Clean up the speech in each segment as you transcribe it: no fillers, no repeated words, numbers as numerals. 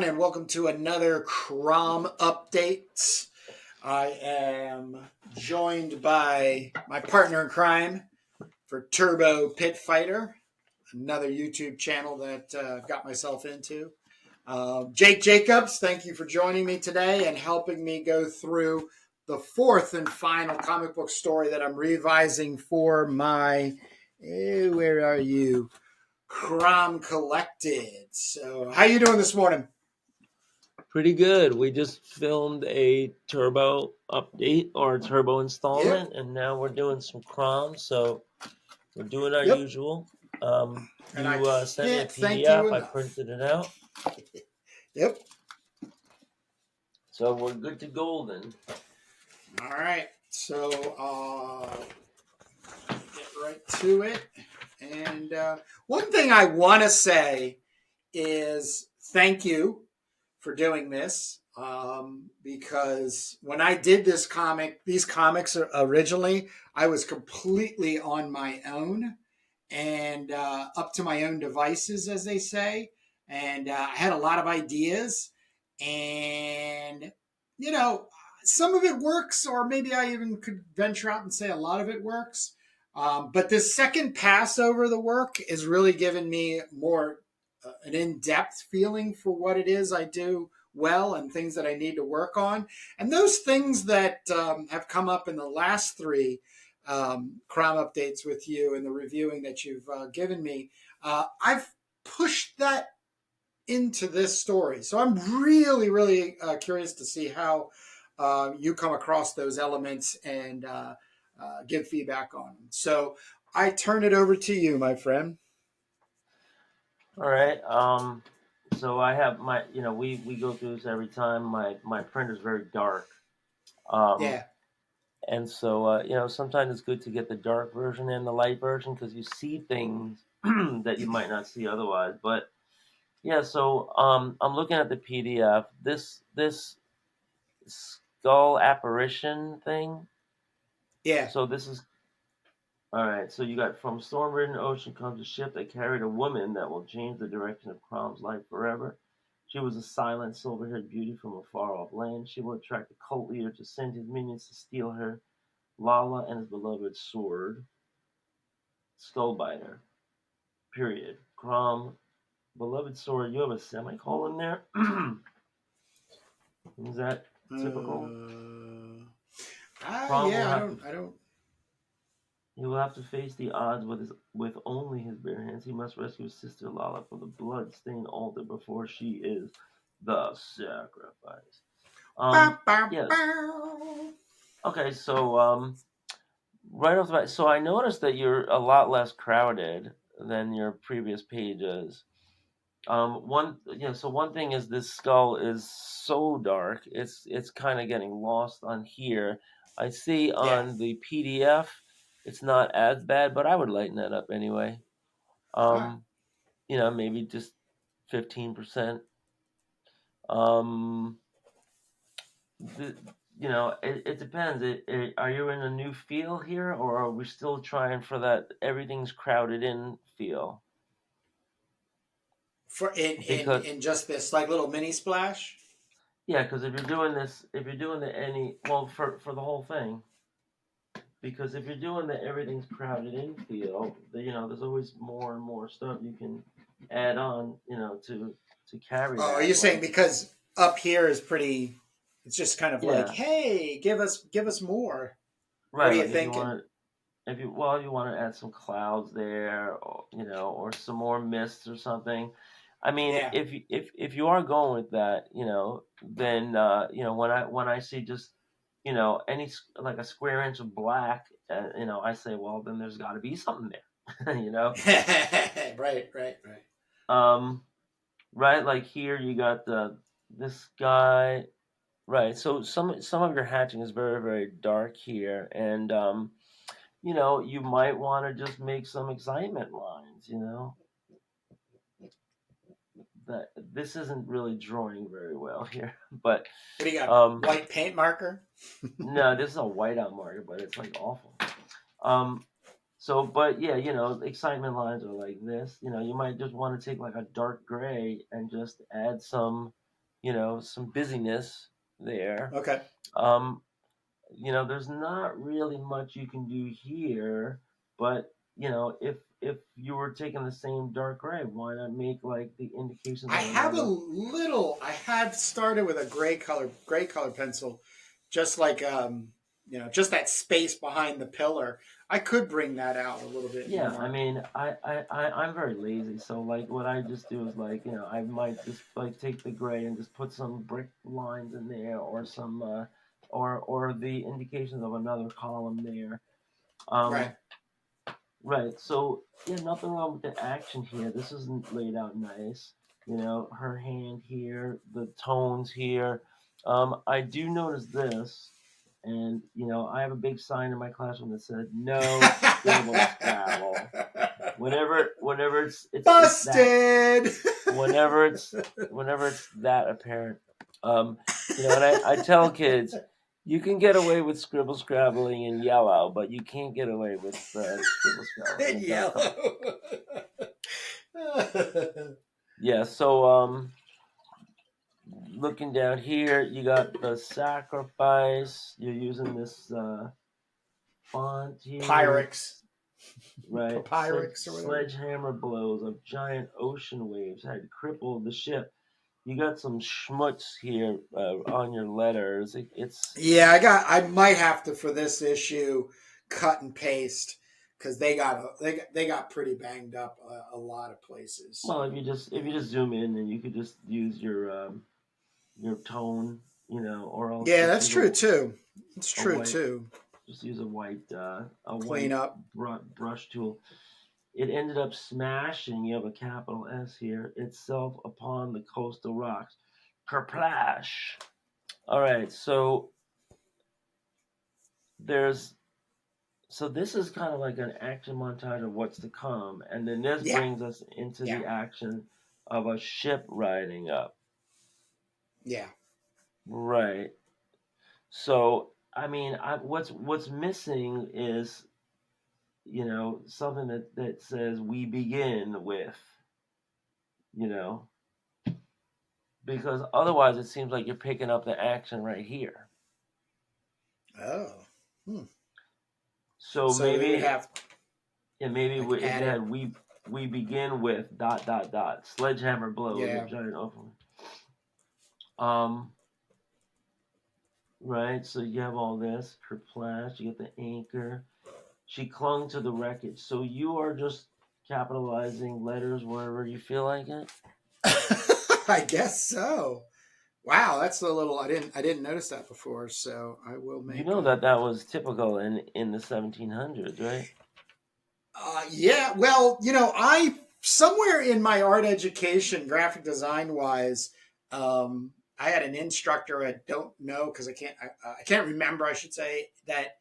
and welcome to another Crom Updates. I am joined by my partner in crime for Turbo Pit Fighter, another YouTube channel that I've got myself into. Jake Jacobs, thank you for joining me today and helping me go through the fourth and final comic book story that I'm revising for my, where are you? Crom Collected. So how you doing this morning? Pretty good. We just filmed a turbo update or a turbo installment, and now we're doing some Crom. So we're doing our usual. And I You sent me a can't thank you PDF. I enough. printed it out. Yep. So we're good to golden. All right. So get right to it. And one thing I want to say is thank you for doing this, because when I did these comics originally, I was completely on my own and up to my own devices, as they say. And I had a lot of ideas, and some of it works, or maybe I even could venture out and say a lot of it works. But this second pass over the work is really giving me more an in-depth feeling for what it is I do well and things that I need to work on. And those things that have come up in the last three Crom updates with you and the reviewing that you've given me, I've pushed that into this story. So I'm really, really curious to see how you come across those elements and give feedback on them. So I turn it over to you, my friend. All right. So I have my, we go through this every time. My printer's very dark. Yeah. And so, sometimes it's good to get the dark version and the light version because you see things that you might not see otherwise. But yeah, so I'm looking at the PDF. This skull apparition thing. Yeah. So this is all right. So you got from storm-ridden ocean comes a ship that carried a woman that will change the direction of Crom's life forever. She was a silent, silver-haired beauty from a far-off land. She will attract a cult leader to send his minions to steal her, Lala and his beloved sword, Skullbiter. Period. Crom, beloved sword. You have a semicolon there. Is that typical? Yeah, I don't. He will have to face the odds with only his bare hands. He must rescue his sister Lala from the blood-stained altar before she is the sacrifice. Yes. Okay, so right off the bat, so I noticed that you're a lot less crowded than your previous pages. One thing is this skull is so dark, it's kind of getting lost on here. I see on the PDF, it's not as bad, but I would lighten that up anyway. Maybe just 15%. It depends. Are you in a new feel here, or are we still trying for that everything's crowded in feel? For in just this like little mini splash. Yeah, because if you're doing for the whole thing, because if you're doing the everything's crowded in feel, there's always more and more stuff you can add on, to carry. Oh, are you saying because up here is pretty? It's just kind of like, hey, give us more. Right. What are you thinking? If you want to add some clouds there, or some more mists or something. I mean, if you are going with that, then when I see just any like a square inch of black, I say, well, then there's got to be something there, Right. Right. Like here, you got this guy. Right. So some of your hatching is very, very dark here, and you might want to just make some excitement lines. That this isn't really drawing very well here, but what do you got? White paint marker? No, this is a whiteout marker, but it's like awful. But yeah, excitement lines are like this. You might just want to take like a dark gray and just add some some busyness there. Okay. There's not really much you can do here, but if you were taking the same dark gray, why not make like the indications I on have a another? little. I had started with a gray color pencil, just like just that space behind the pillar. I could bring that out a little bit Yeah, I more. mean, I'm very lazy, so like what I just do is like, I might just like take the gray and just put some brick lines in there or some or the indications of another column there. Right. Um, right. So yeah, nothing wrong with the action here. This isn't laid out nice. Her hand here, the tones here. I do notice this, and I have a big sign in my classroom that said "No scribble scrabble." Whenever it's that Busted. whenever it's that apparent. And I tell kids, you can get away with scribble scrabbling in yellow, but you can't get away with scribble scrabbling In in dark color. yellow. Yeah. So looking down here, you got the sacrifice. You're using this font here. Pyrex. Right. Papyrix or whatever. Sledgehammer blows of giant ocean waves had crippled the ship. You got some schmutz here on your letters. It's Yeah, I might have to for this issue cut and paste because they got pretty banged up a lot of places. well, So if you just zoom in, and you could just use your tone, or else yeah, just that's use true too. It's a true white too. just use a Clean white up. brush tool. It ended up smashing. You have a capital S here itself upon the coastal rocks. Kerplash. All right, so there's this is kind of like an action montage of what's to come, and then this Yeah, brings us into yeah, the action of a ship riding up. yeah. Right. So I mean, what's missing is something that says we begin with, you know, because otherwise it seems like you're picking up the action right here. Oh, hmm. So So we would maybe have like if add you it. had we begin with dot dot dot sledgehammer blows of Yeah. giant open. Um, right. So you have all this kerplash. You get the anchor. She clung to the wreckage. So you are just capitalizing letters wherever you feel like it. I guess so. Wow, that's a little. I didn't notice that before. So I will You make know a. that was typical in the 1700s, right? Yeah, well, I somewhere in my art education, graphic design wise, I had an instructor. I don't know because I can't remember. I should say that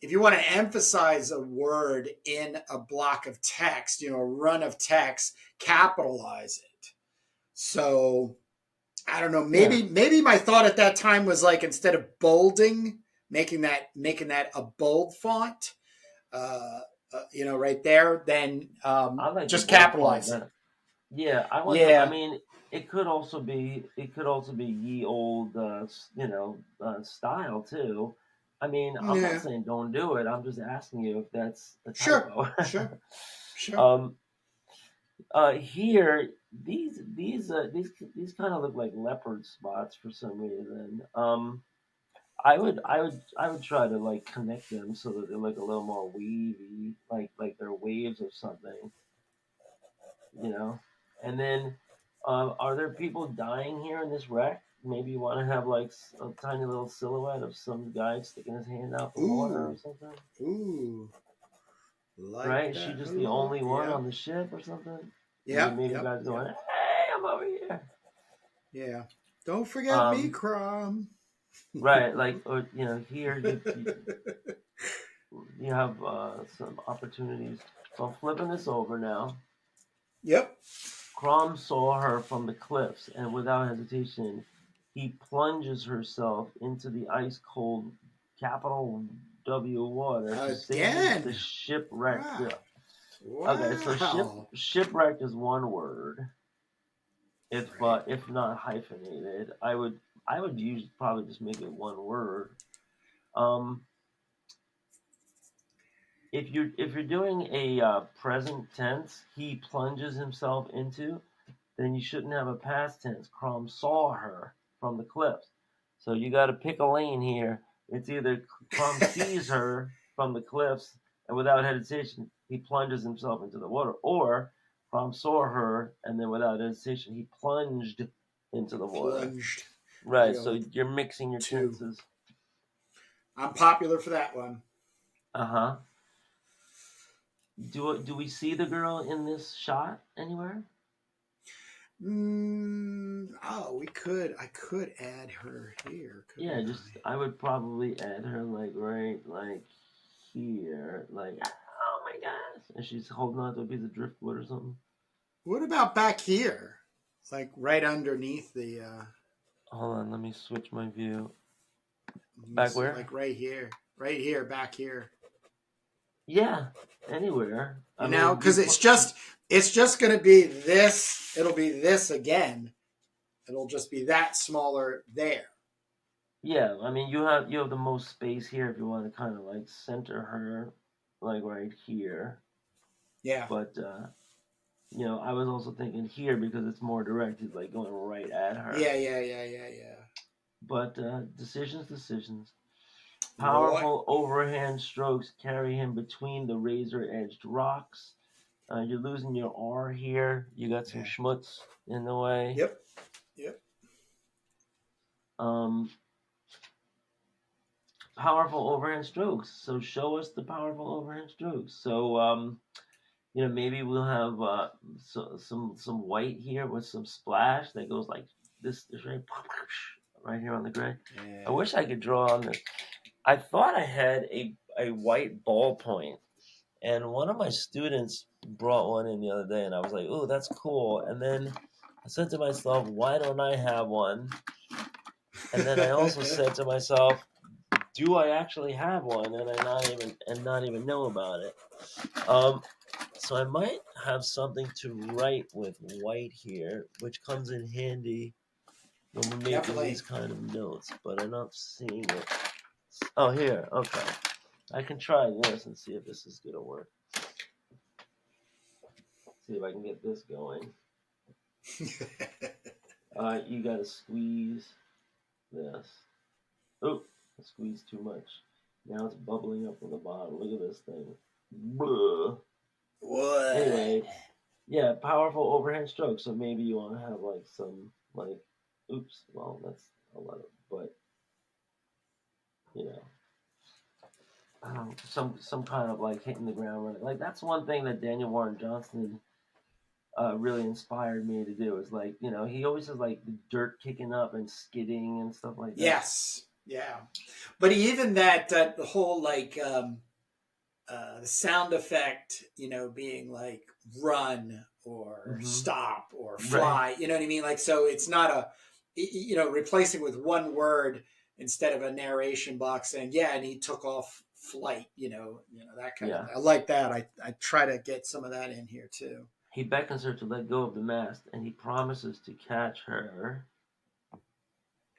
if you want to emphasize a word in a block of text, a run of text, capitalize it. So I don't know. Yeah. Maybe my thought at that time was like instead of bolding, making that a bold font. Uh, right there, then I like the just bold font capitalize it. better. Yeah, I wonder. I Yeah, mean, it could also be ye old, style too. I mean, I'm not yeah, saying don't do it. I'm just asking you if that's a sure, typo. sure, sure. um, here, these kind of look like leopard spots for some reason. I would try to like connect them so that they look a little more wavy, like they're waves of something, you know. And then, are there people dying here in this wreck? Maybe you want to have like a tiny little silhouette of some guy sticking his hand out the water or Ooh, something, ooh, like right? Is she that a just the lot. only one Yep, on the ship or something? yep, Maybe the yep, guy's yep. going, "Hey, I'm over here." Yeah. Don't forget me, Um, Crom. right, like or here you have some opportunities. So I'm flipping this over now. Yep. Crom saw her from the cliffs, and without hesitation, he plunges herself into the ice-cold capital W water to save the Again. shipwrecked. Wow. Okay, so Wow. shipwrecked is one word. if not hyphenated. I would use probably just make it one word. Um, if you're doing a present tense, he plunges himself into, then you shouldn't have a past tense. Crom saw her from the cliffs. So you got to pick a lane here. It's either Crom sees her from the cliffs and without hesitation he plunges himself into the water, or Crom saw her and then without hesitation he plunged into the water. Plunged. Right. You So know, you're mixing your two. tenses. I'm popular for that one. Uh-huh. Do we see the girl in this shot anywhere? Oh, we could. I could add her here. Yeah, just I would probably add her right here, like oh my gosh, and she's holding on to a piece of driftwood or something. What about back here? It's like right underneath the. Hold on, let me switch my view. Back where? Like right here, back here. Yeah, anywhere. You know, because it's just going to be this. It'll be this again. It'll just be that smaller there. Yeah, I mean you have the most space here if you want to kind of like center her, like right here. Yeah. But I was also thinking here because it's more direct. It's like going right at her. Yeah. But decisions. Right. Powerful overhand strokes carry him between the razor-edged rocks. You're losing your R here. You got some schmutz in the way. Yep. Powerful overhand strokes. So show us the powerful overhand strokes. So maybe we'll have some white here with some splash that goes like this right here on the gray. Yeah. I wish I could draw on this. I thought I had a white ballpoint, and one of my students brought one in the other day, and I was like, "Oh, that's cool." And then I said to myself, "Why don't I have one?" And then I also said to myself, "Do I actually have one?" And I not even know about it. So I might have something to write with white here, which comes in handy when we're making these kind of notes. But I'm not seeing it. Oh, here. Okay. I can try this and see if this is going to work. See if I can get this going. You got to squeeze this. Oh, I squeezed too much. Now it's bubbling up from the bottom. Look at this thing. Blah. What? Anyway, yeah, powerful overhand stroke. So maybe you want to have like some oops. Well, that's a lot of, but some kind of like hitting the ground running. Like that's one thing that Daniel Warren Johnson really inspired me to do. Is like he always has like the dirt kicking up and skidding and stuff like that. Yes, yeah, but even that the whole like the sound effect, being like run or stop or fly. Right. You know what I mean? Like so, it's not replacing with one word instead of a narration box saying and he took off flight. That kind of thing. I like that. I try to get some of that in here too. He beckons her to let go of the mast, and he promises to catch her.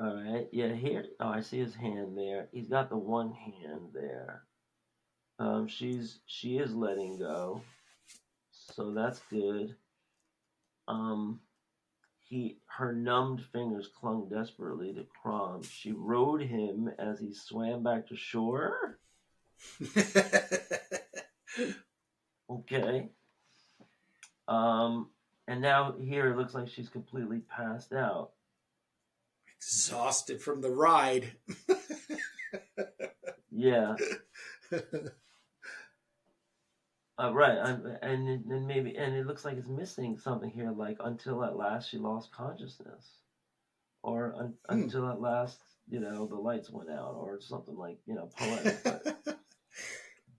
All right, yeah, here. Oh, I see his hand there. He's got the one hand there. She is letting go, so that's good. Her numbed fingers clung desperately to Crom. She rode him as he swam back to shore. Okay. And now here it looks like she's completely passed out. Exhausted from the ride. Yeah. Right. And maybe, and it looks like it's missing something here, like until at last she lost consciousness. Or until at last, the lights went out, or something like, poetic.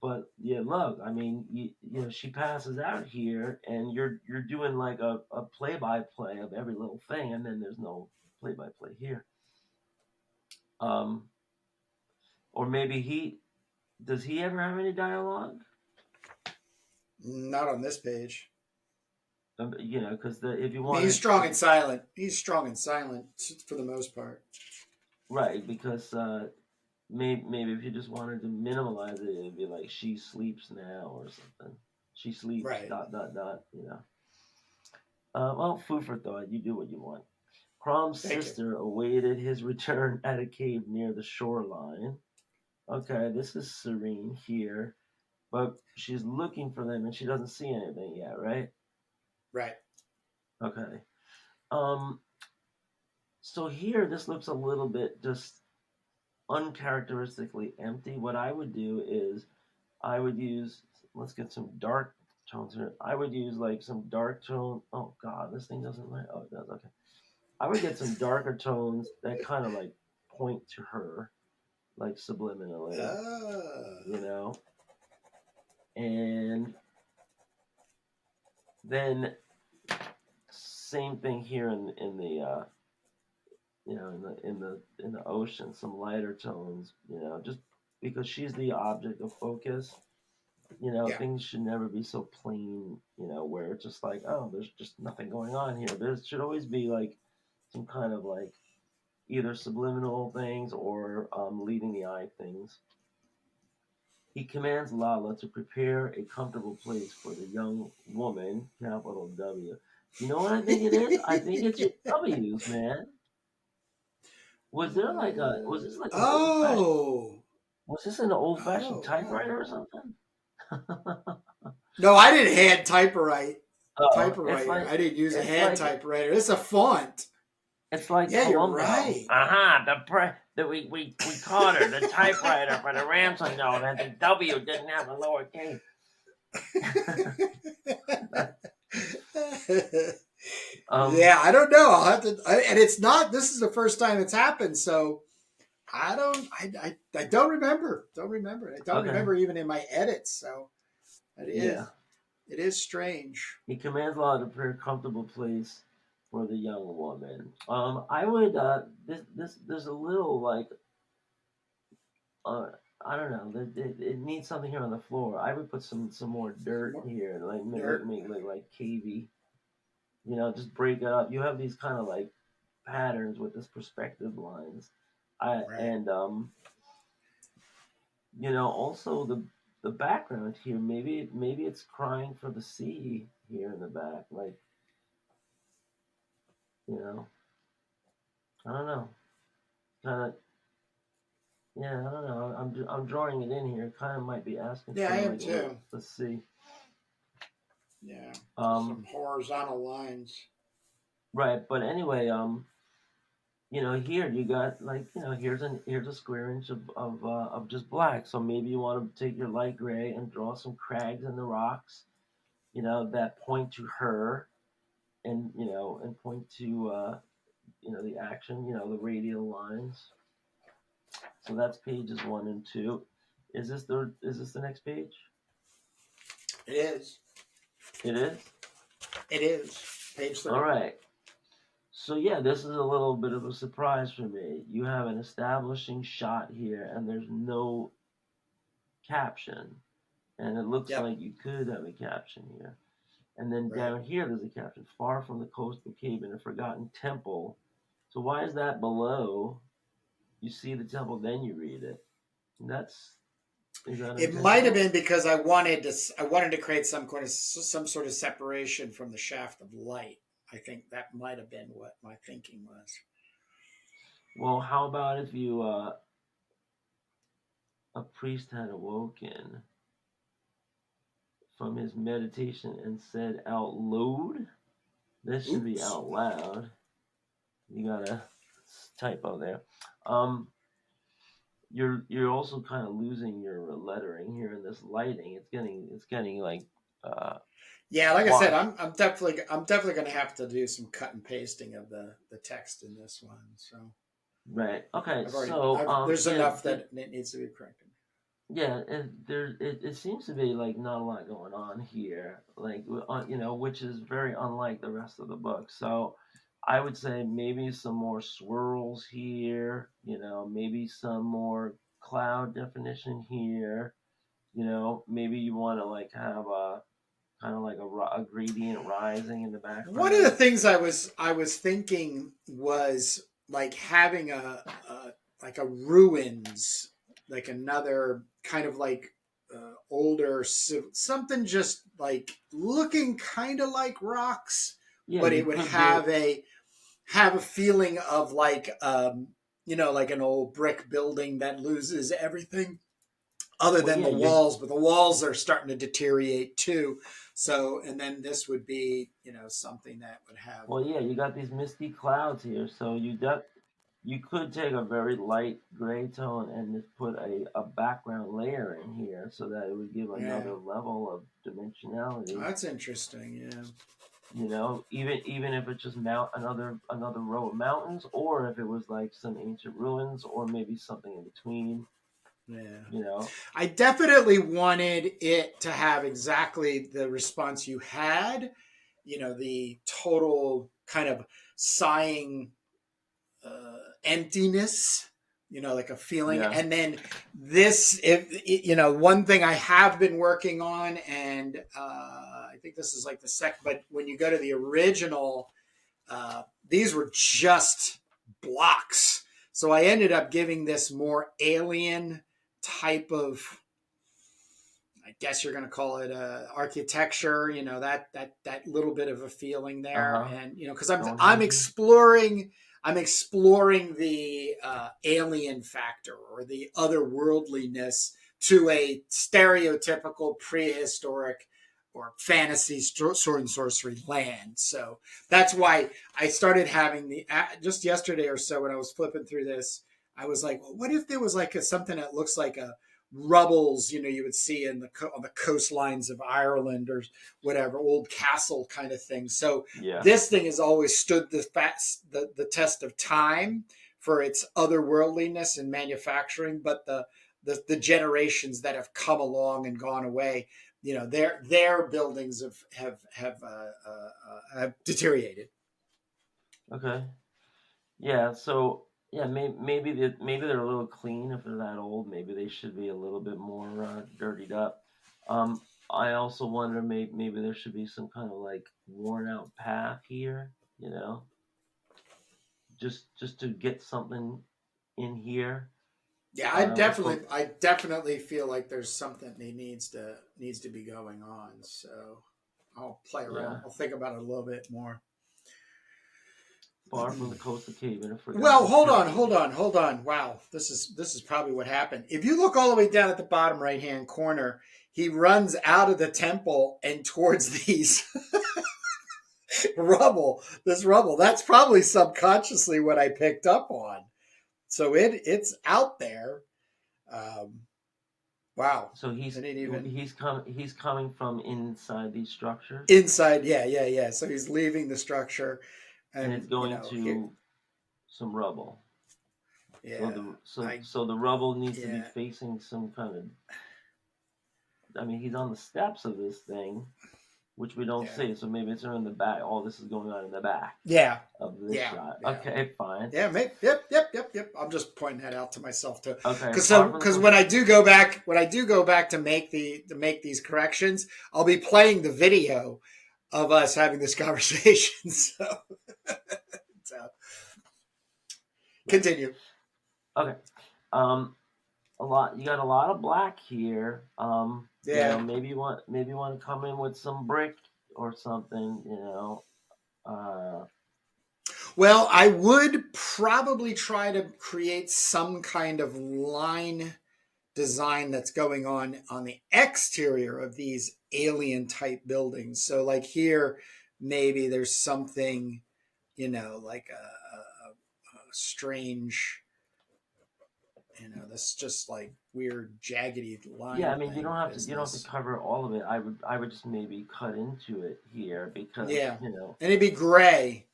But yeah, look, I mean, she passes out here, and you're doing like a play-by-play of every little thing, and then there's no play-by-play here. Or maybe does he ever have any dialogue? Not on this page. Because if you I mean, wanted he's strong and silent. He's strong and silent for the most part. right, because maybe if you just wanted to minimalize it, it'd be like she sleeps now or something. She sleeps Right. dot dot dot. Well, food for thought. You do what you want. Crom's Thank you. sister awaited his return at a cave near the shoreline. Okay, this is Serene here, but she's looking for them and she doesn't see anything yet, right? Right. Okay. Um. So here, this looks a little bit just uncharacteristically empty. What I would do is I would use. Let's get some dark tones here. I would use like some dark tone. Oh God, this thing doesn't light. Oh, it does. Okay. I would get some darker tones that kind of like point to her, like subliminally, you Oh. know. And then same thing here in the in the ocean, some lighter tones, just because she's the object of focus. Yeah. Things should never be so plain, where it's just like, oh, there's just nothing going on here. There should always be like some kind of like either subliminal things or leading the eye things. He commands Lala to prepare a comfortable place for the young woman, capital W. You know what I think it is? I think it's your W's, man. Was this like an old fashioned, Oh. was this an old fashioned Oh. Wow. typewriter or something? No, I didn't hand typewrite. Oh, Typewriter. I didn't use a it's hand like, typewriter. It's a font. it's like Yeah, you're Columbo. right. That we taught her the typewriter for the ransom note, and the W didn't have a lowercase. Yeah, I don't know. I'll have to. And it's not. This is the first time it's happened, so I don't. I don't remember. Don't remember. I don't Okay. remember even in my edits. So it is. Yeah. It is strange. He commands Lala to prepare a comfortable place for the young woman. I would this there's a little like I don't know. It needs something here on the floor. I would put some more dirt here, like Dirt. make like cavey. Just break it up. You have these kind of like patterns with this perspective lines. I Right. and also the background here. Maybe it's crying for the sea here in the back. Like I don't know. Kind of yeah. I don't know. I'm drawing it in here. Kind of might be asking Yeah, for I am like too. let's see. Yeah. Um. Some horizontal lines. Right. But anyway. Here you got like here's a square inch of just black. So maybe you want to take your light gray and draw some crags in the rocks. That point to her, and point to the action. The radial lines. So that's pages 1 and 2. Is this the next page? It is. It is. It is. Page 3. All right. So yeah, this is a little bit of a surprise for me. You have an establishing shot here, and there's no caption, and it looks Yep. like you could have a caption here. And then Right. down here, there's a caption: "Far from the coastal cave in a forgotten temple." So why is that below? You see the temple, then you read it. And is that It might have intentional? been because I wanted to create some sort of separation from the shaft of light. I think that might have been what my thinking was. Well, how about if you a priest had awoken from his meditation and said out loud? This should be Oops. out loud. You got a typo there. Um, you're also kind of losing your lettering here in this lighting. It's getting like Yeah, like I said, washed. I'm definitely going to have to do some cut and pasting of the text in this one. So Right. Okay. I've already So there's yeah, enough that it needs to be corrected. yeah. It seems to be like not a lot going on here, like which is very unlike the rest of the book. So I would say maybe some more swirls here. Maybe some more cloud definition here. Maybe you want to like have kind of like a gradient rising in the background. One of the things I was thinking was like having a like a ruins, like another kind of like older something just like looking kind of like rocks, Yeah, but you it would could do. have a feeling of like like an old brick building that loses everything other Well, than yeah, the you. walls, but the walls are starting to deteriorate too. So, and then this would be, something that would have. Well, yeah, you got these misty clouds here, so you could take a very light gray tone and just put a background layer in here so that it would give Yeah, another level of dimensionality. that's interesting. Yeah, Even if it's just another row of mountains, or if it was like some ancient ruins, or maybe something in between. yeah. You know. I definitely wanted it to have exactly the response you had. The total kind of sighing emptiness, like a feeling. Yeah. And then this, if one thing I have been working on, and I think this is like the second, but when you go to the original, these were just blocks. So I ended up giving this more alien type of, I guess you're going to call it architecture, that little bit of a feeling Uh there. huh. And, because I'm Stonehenge. exploring the alien factor or the otherworldliness to a stereotypical prehistoric or fantasy sword and sorcery land. So that's why I started having just yesterday or so when I was flipping through this, I was like, well, what if there was like something that looks like a rubbles, you would see on the coastlines of Ireland or whatever, old castle kind of thing. So Yeah. this thing has always stood the test of time for its otherworldliness and manufacturing, but the generations that have come along and gone away, their buildings have deteriorated. Okay. Yeah. So yeah, maybe they're a little clean if they're that old. Maybe they should be a little bit more dirtied up. Um, I also wonder maybe there should be some kind of like worn out path here. Just to get something in here. Yeah, For I definitely feel like there's something that needs to be going on. So I'll play around. Yeah, I'll think about it a little bit more. far from the coastal cave in a Well, forgotten hold on, country. hold on, hold on. Wow, this is probably what happened. If you look all the way down at the bottom right hand corner, he runs out of the temple and towards these rubble. This rubble. That's probably subconsciously what I picked up on. So it's out there. Um, wow. So I didn't even he's coming from inside these structures, inside. Yeah, yeah, yeah. So he's leaving the structure, and it's and going here. to some rubble. So Yeah, the so I so the rubble needs to be yeah, facing some kind of. I mean, he's on the steps of this thing, which we don't yeah, see. So maybe it's in the back. All this is going on in the back yeah, of this yeah, shot. yeah. Okay, fine. Yeah, maybe, yep. I'm just pointing that out to myself too, Okay, because when I do go back to make these corrections, I'll be playing the video of us having this conversation. So yeah. continue. Okay. Um, you got a lot of black here. Yeah. Maybe you want to come in with some brick or something. Well, I would probably try to create some kind of line design that's going on the exterior of these alien type buildings. So, like here, maybe there's something, like a strange, this just like weird jaggedy Yeah, line I mean thing you don't have to business. cover all of it. I would just maybe cut into it here because Yeah, and it'd be gray.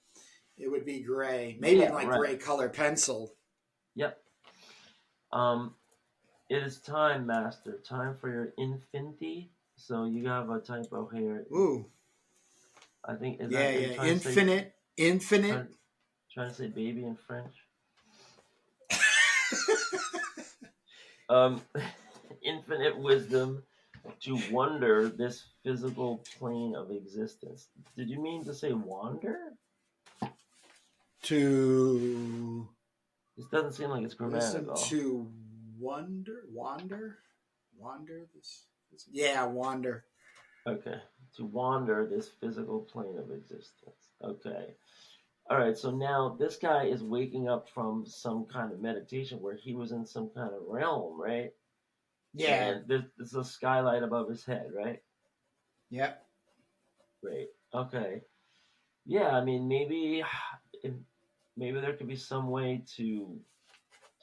It would be gray, maybe even yeah, like right. gray color pencil. Yep. Um, it is time, master. Time for your infinity. So you have a typo here. Ooh, I think is yeah, that are you yeah, trying to say infinite. trying, trying to say baby in French? Um, infinite wisdom. To wander this physical plane of existence. Did you mean to say wander? To This doesn't seem like it's listen grammatical. to wander. Yeah, wander. Okay. To wander this physical plane of existence. Okay. All right. So now this guy is waking up from some kind of meditation where he was in some kind of realm, right? Yeah. And there's a skylight above his head, right? Yep. Great. Okay. Yeah. I mean, maybe, maybe there could be some way to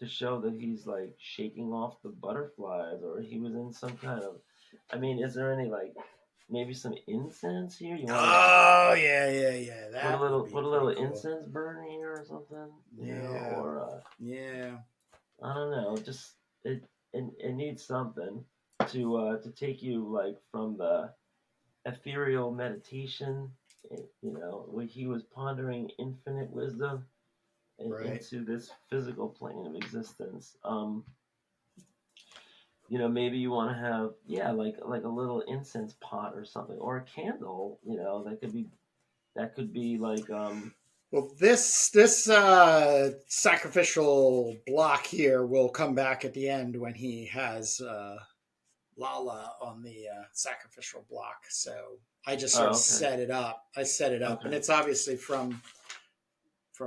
show that he's like shaking off the butterflies, or he was in some kind of. I mean, is there any like maybe some incense here? You want to Oh yeah. That would be put a little pretty cool. incense burn here or something, Yeah. or Yeah. I don't know, just it needs something to take you like from the ethereal meditation, where he was pondering infinite wisdom Right. into this physical plane of existence. Maybe you want to have, yeah, like a little incense pot or something, or a candle, that could be like Well, this sacrificial block here will come back at the end when he has Lala on the sacrificial block. So I just sort of oh, okay, set it up. I set it up, and okay, it's obviously from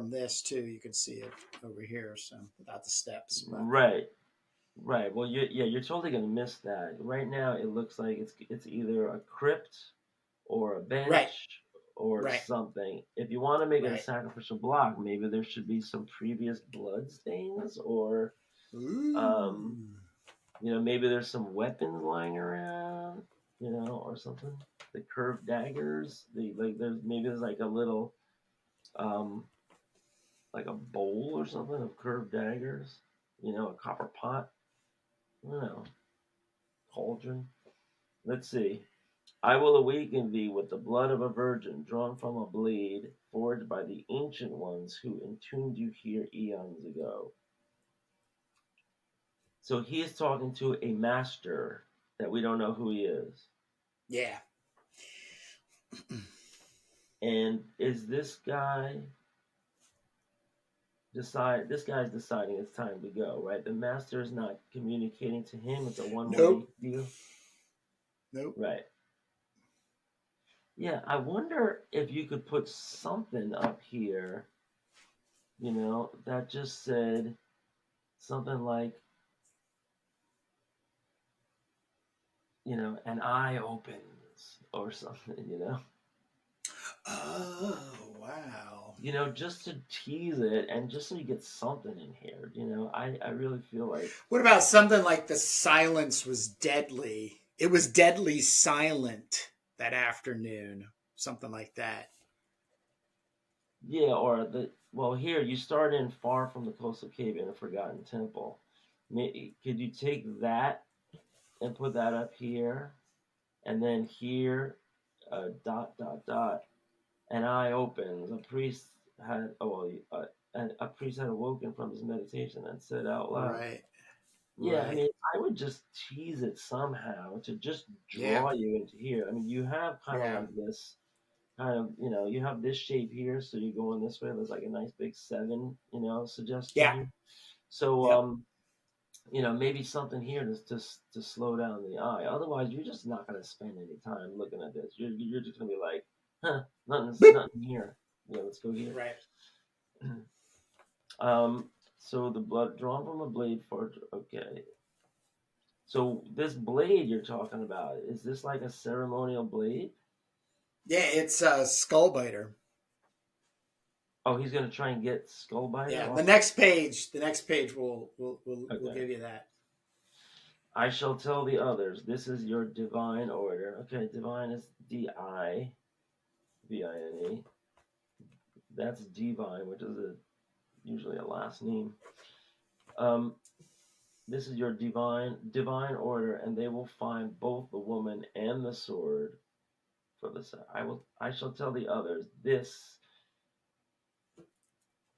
this too. You can see it over here. So without the steps, but right, right. Well, you're totally gonna miss that. Right now, it looks like it's either a crypt or a right, bench or right, something. If you want to make it a right. sacrificial block, maybe there should be some previous blood stains, or um, Ooh. maybe there's some weapons lying around, or something. The curved daggers. There's like a little um, like a bowl or something of curved daggers. A copper pot. I don't know. Cauldron. Let's see. I will awaken thee with the blood of a virgin drawn from a blade forged by the ancient ones who entombed you here eons ago. So he is talking to a master that we don't know who he is. Yeah. And is this guy this guy's deciding it's time to go, right? The master is not communicating to him, it's a one-way Nope. deal. Nope. Right. Yeah, I wonder if you could put something up here, that just said something like, an eye opens or something. Oh wow. Just to tease it and just so you get something in here. I really feel like, What about something like the silence was deadly? It was deadly silent that afternoon. Something like that. yeah, or well, here you start in far from the coastal cave in a forgotten temple. Could you take that and put that up here, and then here, dot dot dot, an eye opens. A priest had awoken from his meditation and said out loud. Right. Yeah, I Right. mean, I would just tease it somehow to just Yeah. draw you into here. I mean, you have kind of Yeah. like this kind of, you have this shape here, so you're going this way. There's like a nice big seven, suggestion Yeah. here. So, Yep. maybe something here to slow down the eye. Otherwise, you're just not gonna spend any time looking at this. You're just gonna be like, huh, Boop. nothing here. Yeah, let's go here. Right. Um, so the blood drawn from a blade forged. Okay. So this blade you're talking about, is this like a ceremonial blade? Yeah. It's a skull biter. Oh, he's gonna try and get Skullbiter Yeah. off. The next page. The next page will Okay. give you that. I shall tell the others. This is your divine order. Okay, divine is Divine. That's divine, which is usually a last name. Um, this is your divine order, and they will find both the woman and the sword. For the I shall tell the others. This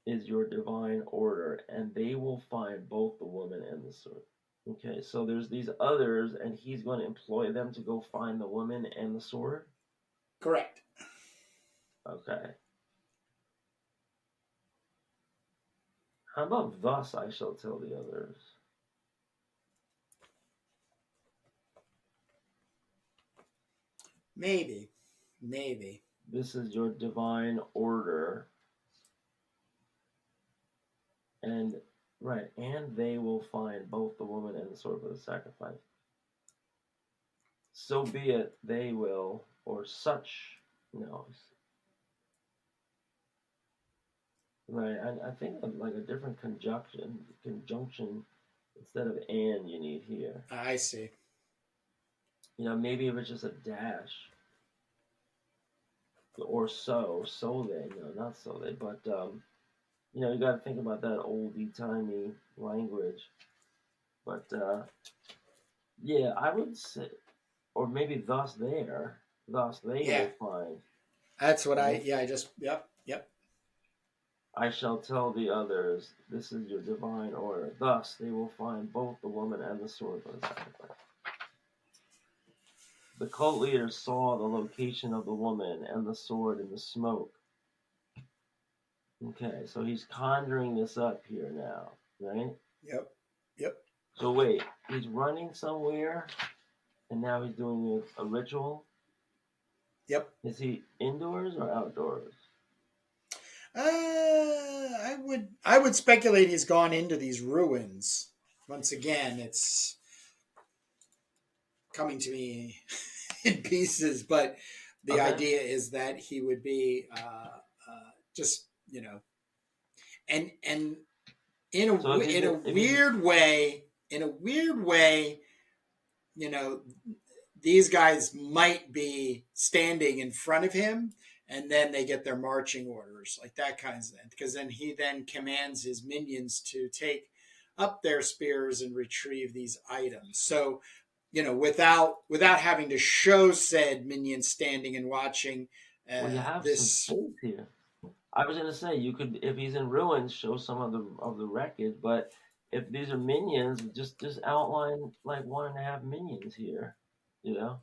is your divine order, and they will find both the woman and the sword. Okay, so there's these others, and he's going to employ them to go find the woman and the sword? Correct. Okay. How about thus I shall tell the others? Maybe. Maybe. This is your divine order. And, right, and they will find both the woman and the sword for the sacrifice. So be it, they will, or such, no. Right, I think of like a different conjunction instead of and you need here. I see. Maybe if it's just a dash or so they, no, not so they, but you got to think about that oldie timey language. But yeah, I would say, or maybe thus they Yeah. will find. That's what yep. I shall tell the others, this is your divine order. Thus they will find both the woman and the sword for the sacrifice. The cult leader saw the location of the woman and the sword in the smoke. Okay, so he's conjuring this up here now, right? Yep. So wait, he's running somewhere, and now he's doing a ritual? Yep. Is he indoors or outdoors? I would speculate he's gone into these ruins. Once again, it's coming to me in pieces, but the idea is that he would be just and in a So weird way, these guys might be standing in front of him, and then they get their marching orders, like that kind of thing. Because then he commands his minions to take up their spears and retrieve these items. So, without having to show said minions standing and watching, well, you have some this. space here. I was gonna say you could, if he's in ruins, show some of the wreckage, but if these are minions, just outline like 1.5 minions here, you know,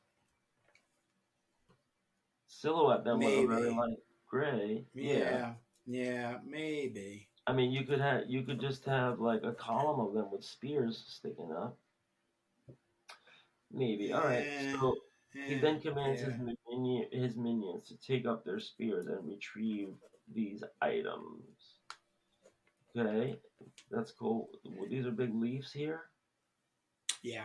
silhouette them with a very Maybe. light gray. Yeah, Yeah, maybe. I mean you could just have like a column of them with spears sticking up. Maybe. All right. Yeah, So he then commands yeah. his minions to take up their spears and retrieve these items. Okay, that's cool. These are big leaves here. Yeah.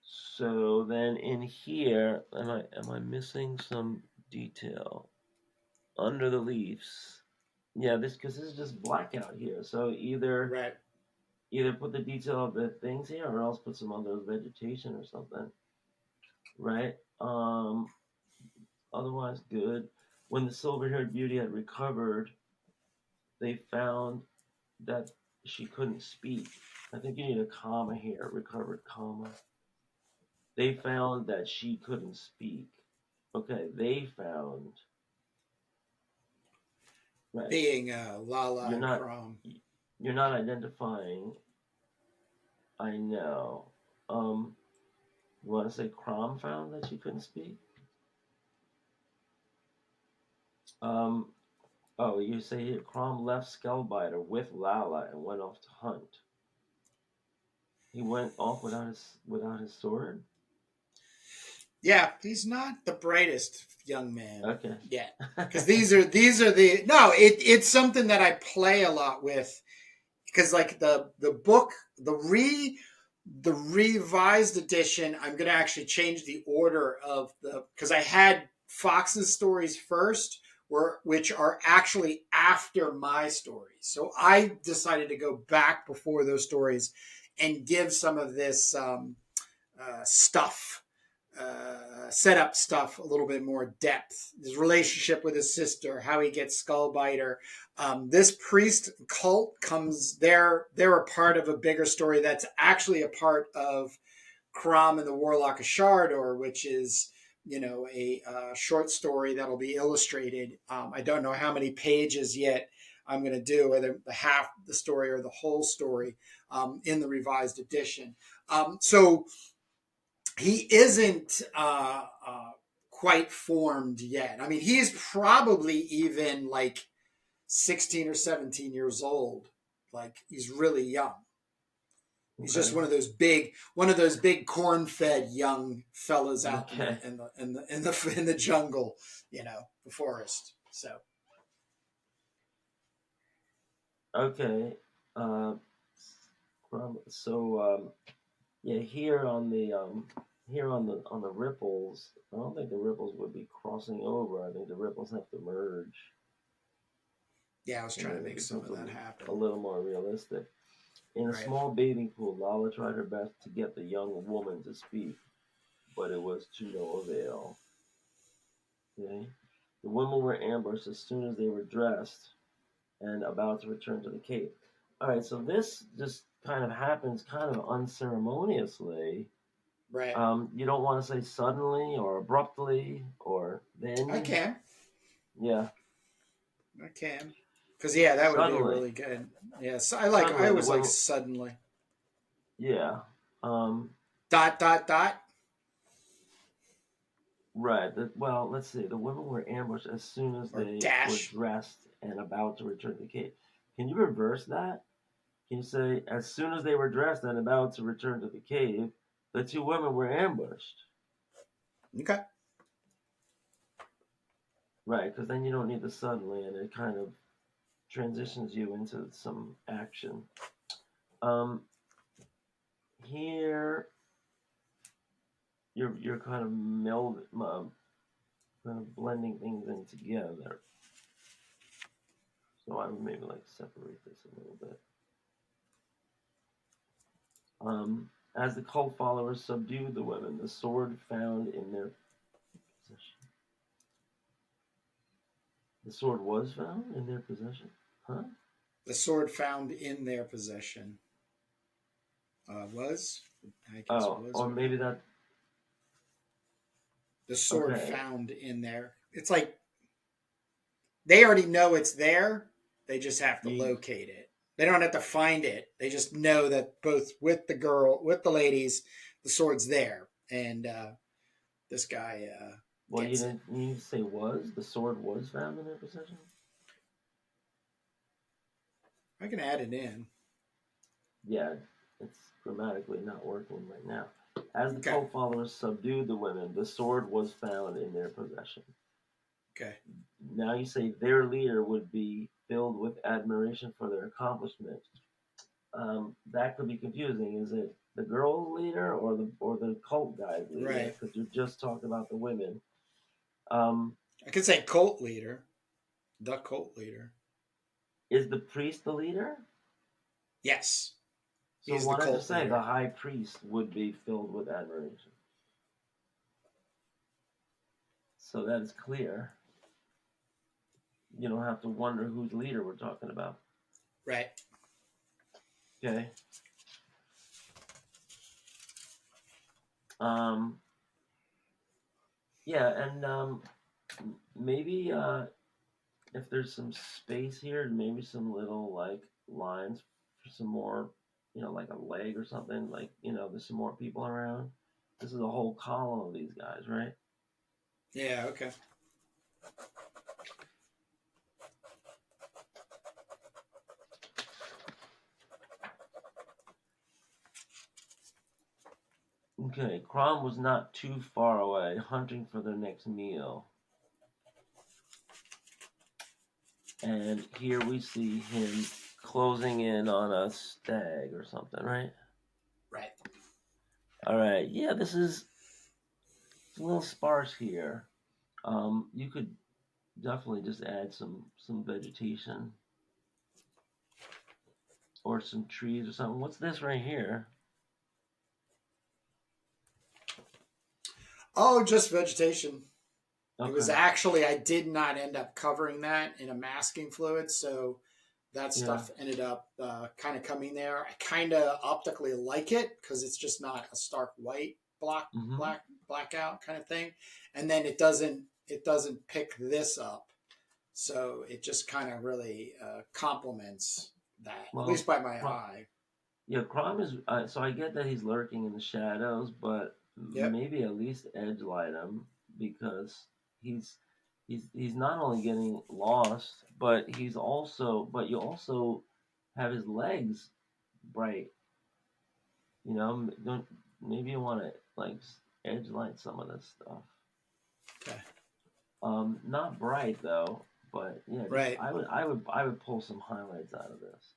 So then in here, am I missing some detail under the leaves? Yeah, because this is just blackout here. So Right. either put the detail of the things here, or else put some other vegetation or something, right? Otherwise good. When the silver-haired beauty had recovered, they found that she couldn't speak. I think you need a comma here, recovered comma. They found that she couldn't speak. Okay, they found. Right. Being Lala You're and not Crom. you're not identifying. I know. You want to say Crom found that she couldn't speak? Um. Oh, you say here Crom left Skullbiter with Lala and went off to hunt. He went off without his sword. Yeah, he's not the brightest young man Okay. yet. Because these are the no. It's something that I play a lot with. Because like the book, the revised edition, I'm going to actually change the order of because I had Fox's stories first, which are actually after my stories. So I decided to go back before those stories and give some of this stuff, setup stuff, a little bit more depth. His relationship with his sister, how he gets Skullbiter. This priest cult comes. They're a part of a bigger story that's actually a part of Crom and the Warlock of Shardor, which is a short story that'll be illustrated. I don't know how many pages yet. I'm going to do, whether the half the story or the whole story, in the revised edition. So he isn't quite formed yet. I mean, he's probably even like 16 or 17 years old. Like, he's really young. He's just one of those big corn-fed young fellas out in the jungle, the forest. So. Okay. Yeah, here on the ripples, I don't think the ripples would be crossing over. I think the ripples have to merge. Yeah, I was trying to make some of that happen. A little more realistic. In a small bathing pool, Lala tried her best to get the young woman to speak, but it was to no avail. Okay? The women were ambushed as soon as they were dressed and about to return to the cave. All right, so this just kind of happens kind of unceremoniously. Right. You don't want to say suddenly or abruptly or then. I can. Yeah. I can. Because, yeah, that would be really good. Yeah, so I always like suddenly. Yeah. Dot. Right. Well, let's see. The women were ambushed as soon as they were dressed and about to return to the cave. Can you reverse that? Can you say, as soon as they were dressed and about to return to the cave, the two women were ambushed? Okay. Right, because then you don't need the suddenly, and it kind of transitions you into some action. Here, you're kind of blending things in together. So I would maybe like separate this a little bit. As the cult followers subdued the women, the sword found in their possession. The sword was found in their possession? Huh? The sword found in their possession. Was? I guess was. Or maybe that... The sword found in there. It's like they already know it's there. They just have to locate it. They don't have to find it. They just know that both with the ladies, the sword's there. And this guy well, you didn't need to say was? The sword was found in their possession? I can add it in. Yeah, it's grammatically not working right now. As the cult followers subdued the women, the sword was found in their possession. Okay. Now you say their leader would be filled with admiration for their accomplishment. That could be confusing. Is it the girl's leader or the cult guy's leader? Right. Because you're just talking about the women. I could say cult leader. The cult leader. Is the priest the leader? Yes. So why don't you say the high priest would be filled with admiration? So that is clear. You don't have to wonder whose leader we're talking about. Right. Okay. Yeah, and maybe if there's some space here, maybe some little like lines for some more, like a leg or something, like, there's some more people around. This is a whole column of these guys, right? Yeah, okay. Okay, Crom was not too far away, hunting for their next meal. And here we see him closing in on a stag or something, right? Right. All right. Yeah, this is a little sparse here. You could definitely just add some vegetation or some trees or something. What's this right here? Oh, just vegetation. Okay. It was actually, I did not end up covering that in a masking fluid, so that stuff ended up kind of coming there. I kind of optically like it because it's just not a stark white blackout kind of thing, and then it doesn't pick this up So it just kind of really complements that, at Well, least by my Crom, eye. yeah, Crom is. So I get that he's lurking in the shadows, but Yep. maybe at least edge light him because he's he's not only getting lost, but you also have his legs bright. Don't maybe you want to like edge light some of this stuff. Okay. Not bright though, but yeah, just Right. I would pull some highlights out of this.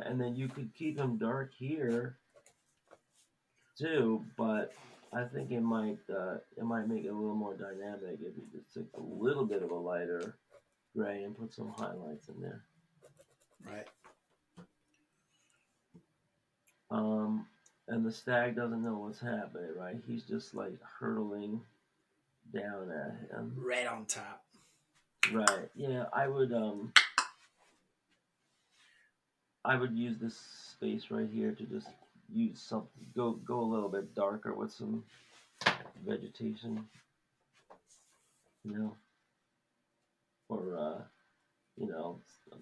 And then you could keep him dark here too, but I think it might make it a little more dynamic if you just took a little bit of a lighter gray and put some highlights in there. Right. And the stag doesn't know what's happening, right? He's just like hurtling down at him. Right on top. Right. Yeah, I would use this space right here to just use something. Go a little bit darker with some vegetation, you know, or some,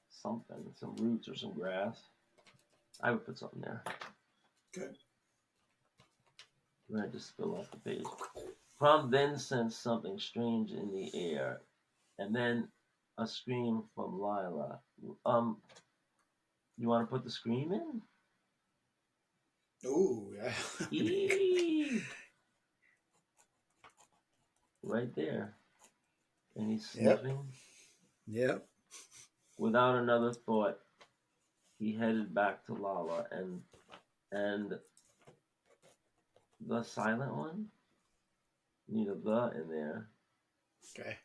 something, some roots or some grass. I would put something there. Good. Right, just spill off the page. Crom then sensed something strange in the air, and then a scream from Lila. You want to put the scream in? Ooh, yeah. Eee! Right there. And he's Yep. sniffing. Yep. Without another thought, he headed back to Lala and the silent one. Need a the in there. Okay.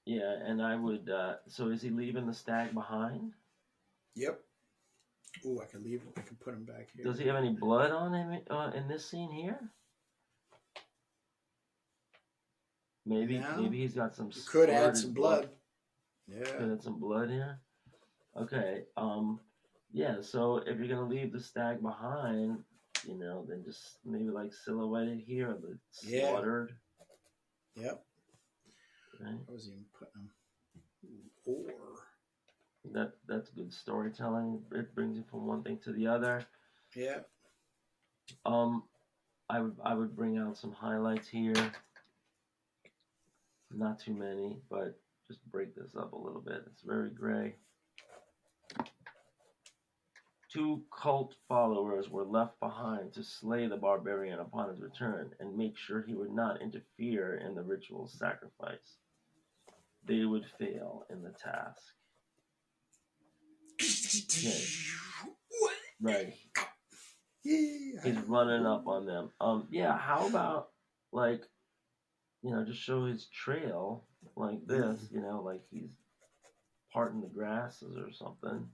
Yeah, and I would. So is he leaving the stag behind? Yep. Ooh, I can leave. I can put him back here. Does he have any blood on him in this scene here? Maybe No. he's got some You could add spurted some blood. Yeah. Could add some blood here. Okay. Yeah. So if you're gonna leave the stag behind, then just maybe like silhouette it here, the Yeah. slaughtered. Yep. Right. I was even putting them. Or. That's good storytelling. It brings you from one thing to the other. Yeah. I would bring out some highlights here. Not too many, but just break this up a little bit. It's very gray. 2 cult followers were left behind to slay the barbarian upon his return and make sure he would not interfere in the ritual sacrifice. They would fail in the task. Okay. Right. Yeah. He's running up on them. Yeah, how about just show his trail like this, like he's parting the grasses or something,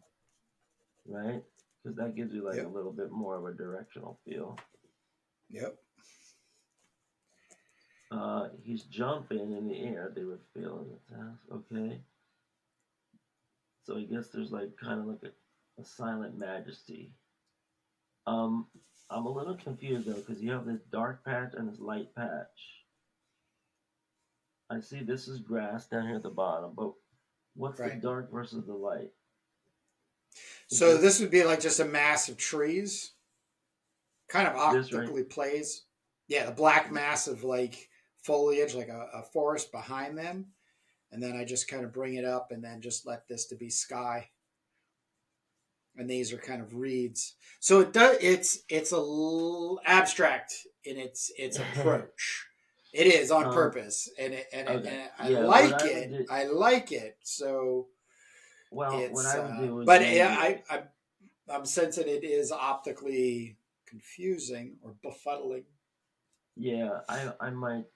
right? Because that gives you like a little bit more of a directional feel. Yep. He's jumping in the air. They would fail in the task. Okay. So I guess there's like kind of like a silent majesty. I'm a little confused though because you have this dark patch and this light patch. I see this is grass down here at the bottom, but what's the dark versus the light? So this would be like just a mass of trees, kind of optically right? plays. Yeah, the black mass of like foliage, like a forest behind them, and then I just kind of bring it up, and then just let this to be sky, and these are kind of reeds. So it does. It's a little abstract in its approach. It is on purpose, and I like it. I like it. So. Well, it's, what I would do is, but I'm sensing it is optically confusing or befuddling. Yeah, I might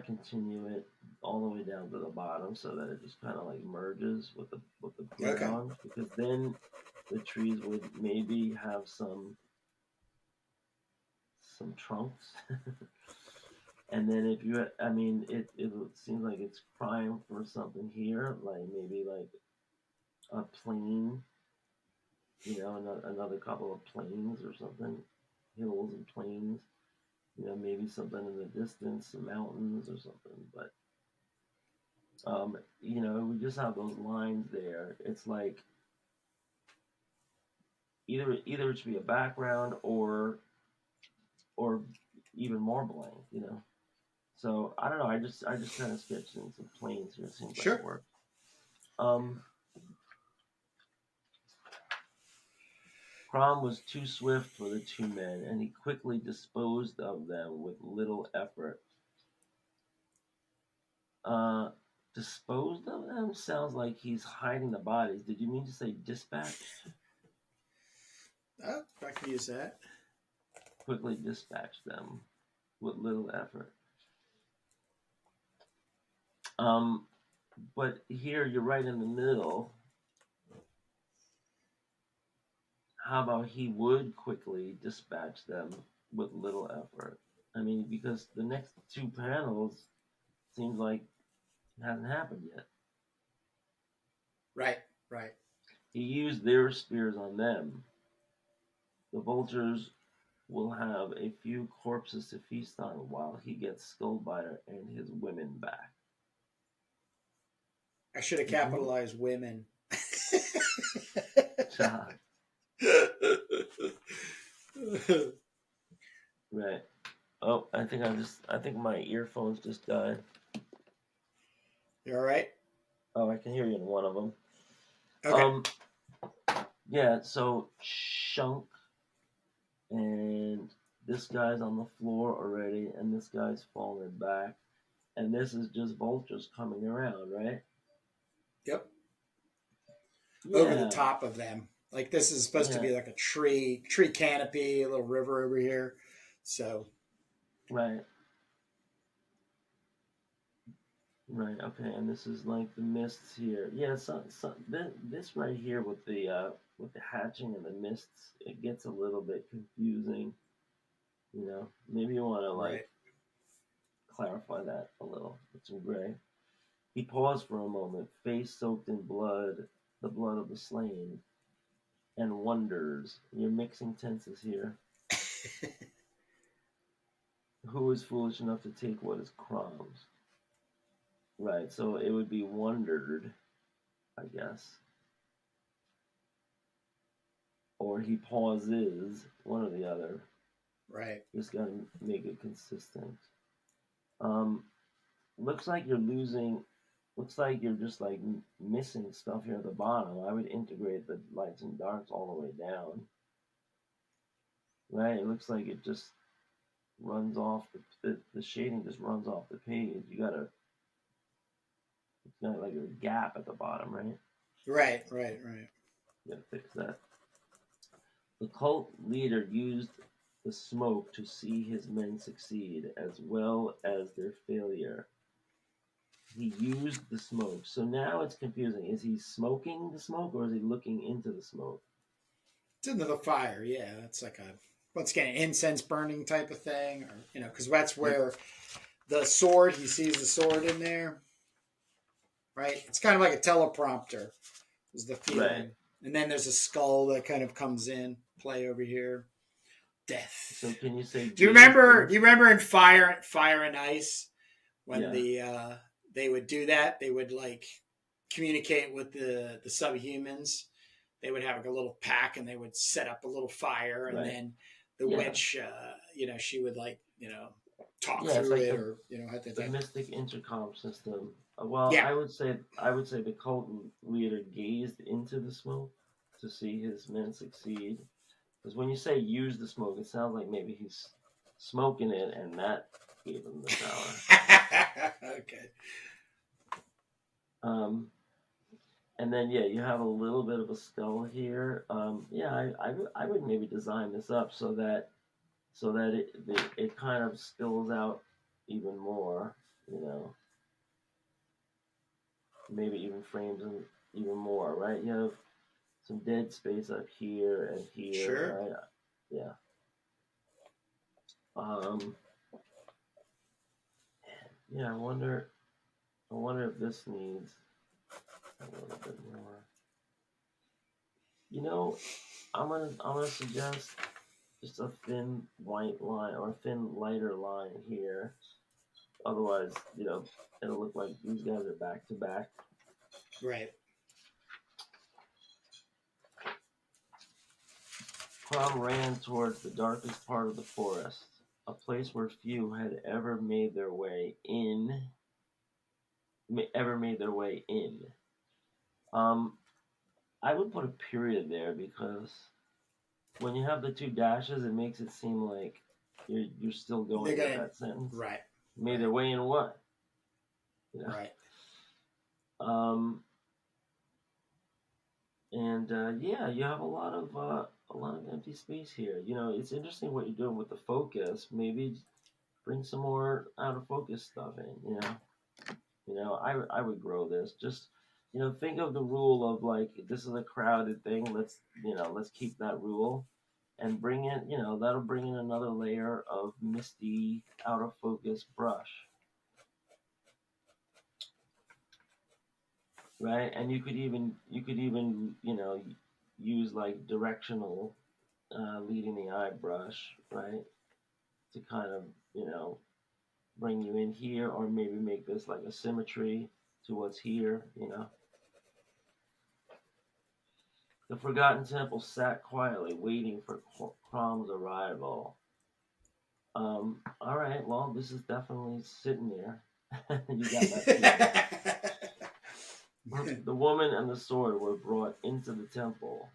continue it all the way down to the bottom so that it just kind of like merges with the ground, because then the trees would maybe have some trunks. And then if you, I mean, it seems like it's prime for something here, like maybe like a plane Another couple of plains or something, hills and plains. Maybe something in the distance, some mountains or something. But we just have those lines there. It's like either it should be a background or even more blank. So I don't know. I just kind of sketched in some planes here. It seems like it Sure. worked. Um, Crom was too swift for the two men, and he quickly disposed of them with little effort. Disposed of them sounds like he's hiding the bodies. Did you mean to say dispatched? Oh, I can use that. Quickly dispatched them with little effort. But here you're right in the middle. How about he would quickly dispatch them with little effort? I mean, because the next two panels seems like it hasn't happened yet. Right, right. He used their spears on them. The vultures will have a few corpses to feast on while he gets Skullbiter and his women back. I should have capitalized women. Right. Oh, I think my earphones just died. You all right? Oh, I can hear you in one of them. Okay. Yeah, so Shunk and this guy's on the floor already, and this guy's falling back, and this is just vultures coming around, right? Yep. Yeah. Over the top of them. Like this is supposed to be like a tree canopy, a little river over here. So. Right. Right. Okay. And this is like the mists here. Yeah. This right here with the hatching and the mists, it gets a little bit confusing. Maybe you want to clarify that a little with some gray. He paused for a moment, face soaked in blood, the blood of the slain, and wonders. You're mixing tenses here. Who is foolish enough to take what is Crom's? Right. So it would be wondered, I guess. Or he pauses, one or the other. Right. Just gotta make it consistent. Looks like you're just like missing stuff here at the bottom. I would integrate the lights and darks all the way down. Right? It looks like it just runs off the shading just runs off the page. It's got like a gap at the bottom, right? Right. You gotta fix that. The cult leader used the smoke to see his men succeed as well as their failure. He used the smoke. So now it's confusing. Is he smoking the smoke or is he looking into the smoke? It's into the fire. Yeah. It's like let's get an incense burning type of thing. Or, because that's where the sword, he sees the sword in there. Right. It's kind of like a teleprompter is the feeling. Right. And then there's a skull that kind of comes in play over here. Death. So can you say? Do you remember in Fire and Ice when they would do that? They would like communicate with the subhumans. They would have like a little pack and they would set up a little fire, and then the witch, she would talk through like it, the mystic intercom system. Well, yeah. I would say the cult leader gazed into the smoke to see his men succeed. Because when you say use the smoke, it sounds like maybe he's smoking it, and that gave him the power. Okay. And then you have a little bit of a skull here. I would maybe design this up so that it kind of spills out even more. Maybe even frames them even more, right? You have some dead space up here and here, sure. Right? Yeah. I wonder if this needs a little bit more. I'm gonna suggest just a thin white line or a thin lighter line here. Otherwise, it'll look like these guys are back to back. Right. Crom ran towards the darkest part of the forest, a place where few had ever made their way in. I would put a period there because when you have the two dashes, it makes it seem like you're still going with that sentence. Right. Made their way in what? Right. And you have a lot of empty space here. It's interesting what you're doing with the focus. Maybe bring some more out of focus stuff in. I would grow this. Just think of the rule of like this is a crowded thing. Let's keep that rule, and bring in that'll bring in another layer of misty out of focus brush. Right, and you could even use like directional leading the eye brush, right, to kind of bring you in here, or maybe make this like a symmetry to what's here. The Forgotten Temple sat quietly, waiting for Crom's arrival. All right, well, this is definitely sitting there. You got that. The woman and the sword were brought into the temple.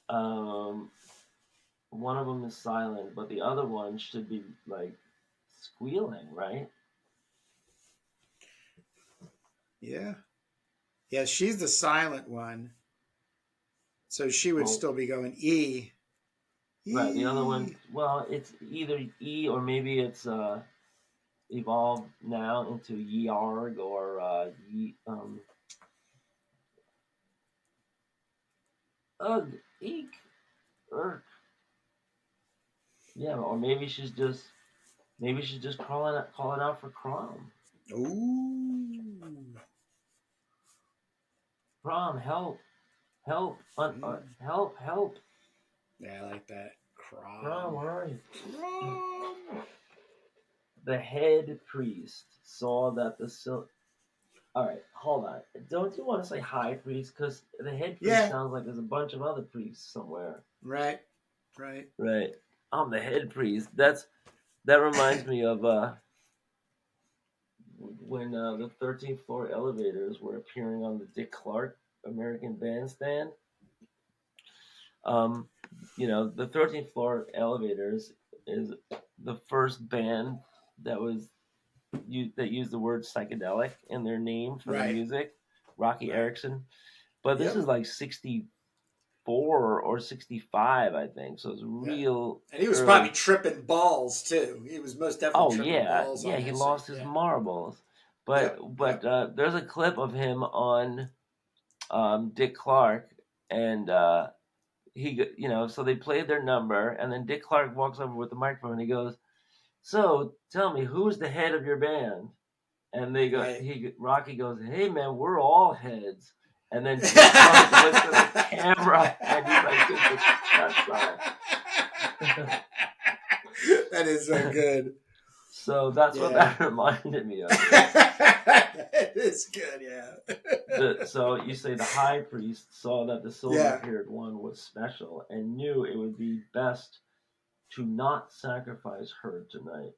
One of them is silent, but the other one should be like squealing, right? Yeah. Yeah, she's the silent one. So she would still be going E. Right, the other one, well, it's either E or maybe it's evolved now into Yarg or Ugh, Eek, Urk. Yeah, or maybe she's just calling out for Crom. Ooh. Crom, help. Help. Help. Yeah, I like that. Crom, where are you? Crom. The head priest saw that all right, hold on. Don't you want to say high priest? Because the head priest sounds like there's a bunch of other priests somewhere. Right. I'm the head priest. That reminds me of when the 13th floor elevators were appearing on the Dick Clark American Bandstand. The 13th floor elevators is the first band that used the word psychedelic in their name for the music, Rocky Erickson. But this is like 64 or 65, I think. So it's real. And he was probably tripping balls too. He was most definitely tripping balls. Yeah, he lost his marbles. But there's a clip of him on Dick Clark, and so they played their number, and then Dick Clark walks over with the microphone, and he goes, "So tell me, who's the head of your band?" And they go, Rocky goes, "Hey man, we're all heads." And then Dick Clark looks at the camera, and he's like, "That's right." That is so good. So that's what that reminded me of. It is good, yeah. So you say the high priest saw that the silver-haired one was special and knew it would be best to not sacrifice her tonight.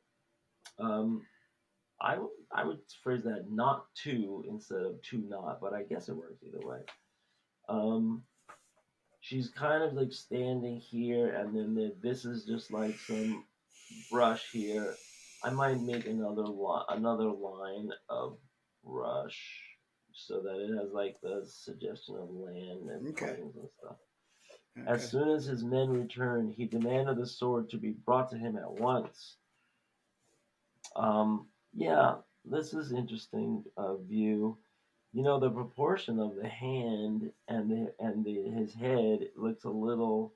I would phrase that not to instead of to not, but I guess it works either way. She's kind of like standing here, and then this is just like some brush here. I might make another line of brush so that it has like the suggestion of land and plains and stuff. Okay. As soon as his men returned, he demanded the sword to be brought to him at once. This is interesting view. The proportion of the hand and his head looks a little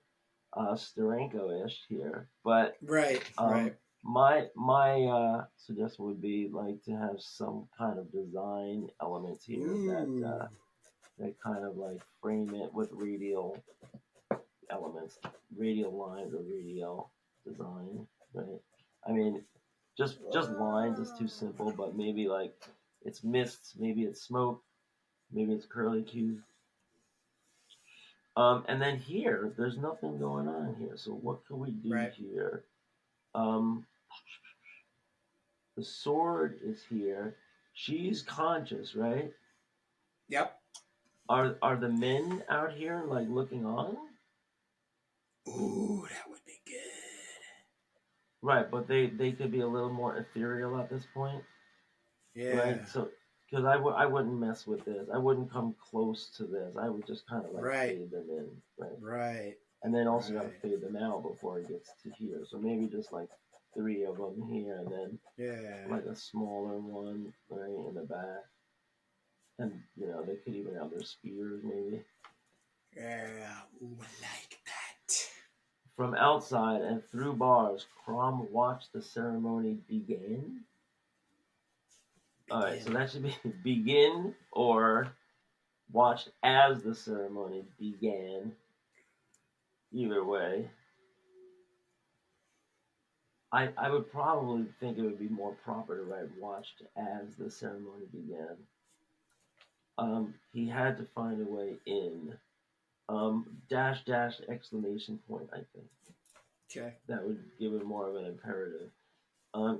Steranko-ish here, but right. My suggestion would be like to have some kind of design elements here that kind of like frame it with radial elements, radial lines or radial design, right? I mean, just lines is too simple, but maybe like it's mists, maybe it's smoke, maybe it's curly cues. And then here, there's nothing going on here. So what can we do Right. here? Um, the sword is here. She's conscious, right? Yep. Are the men out here like looking on? Ooh, that would be good. Right, but they could be a little more ethereal at this point, Yeah. right? So because I wouldn't mess with this. I wouldn't come close to this. I would just kind of like Right. fade them in, right? Right. And then also got Right. to fade them out before it gets to here. So maybe just like 3 of them here, and then Yeah. like a smaller one right in the back. And they could even have their spears maybe. Yeah. Ooh, I like that. From outside and through bars, Crom watched the ceremony begin. All right, so that should be begin or watched as the ceremony began. Either way, I would probably think it would be more proper to write watched as the ceremony began. He had to find a way in. Dash dash exclamation point, I think. Okay. That would give it more of an imperative.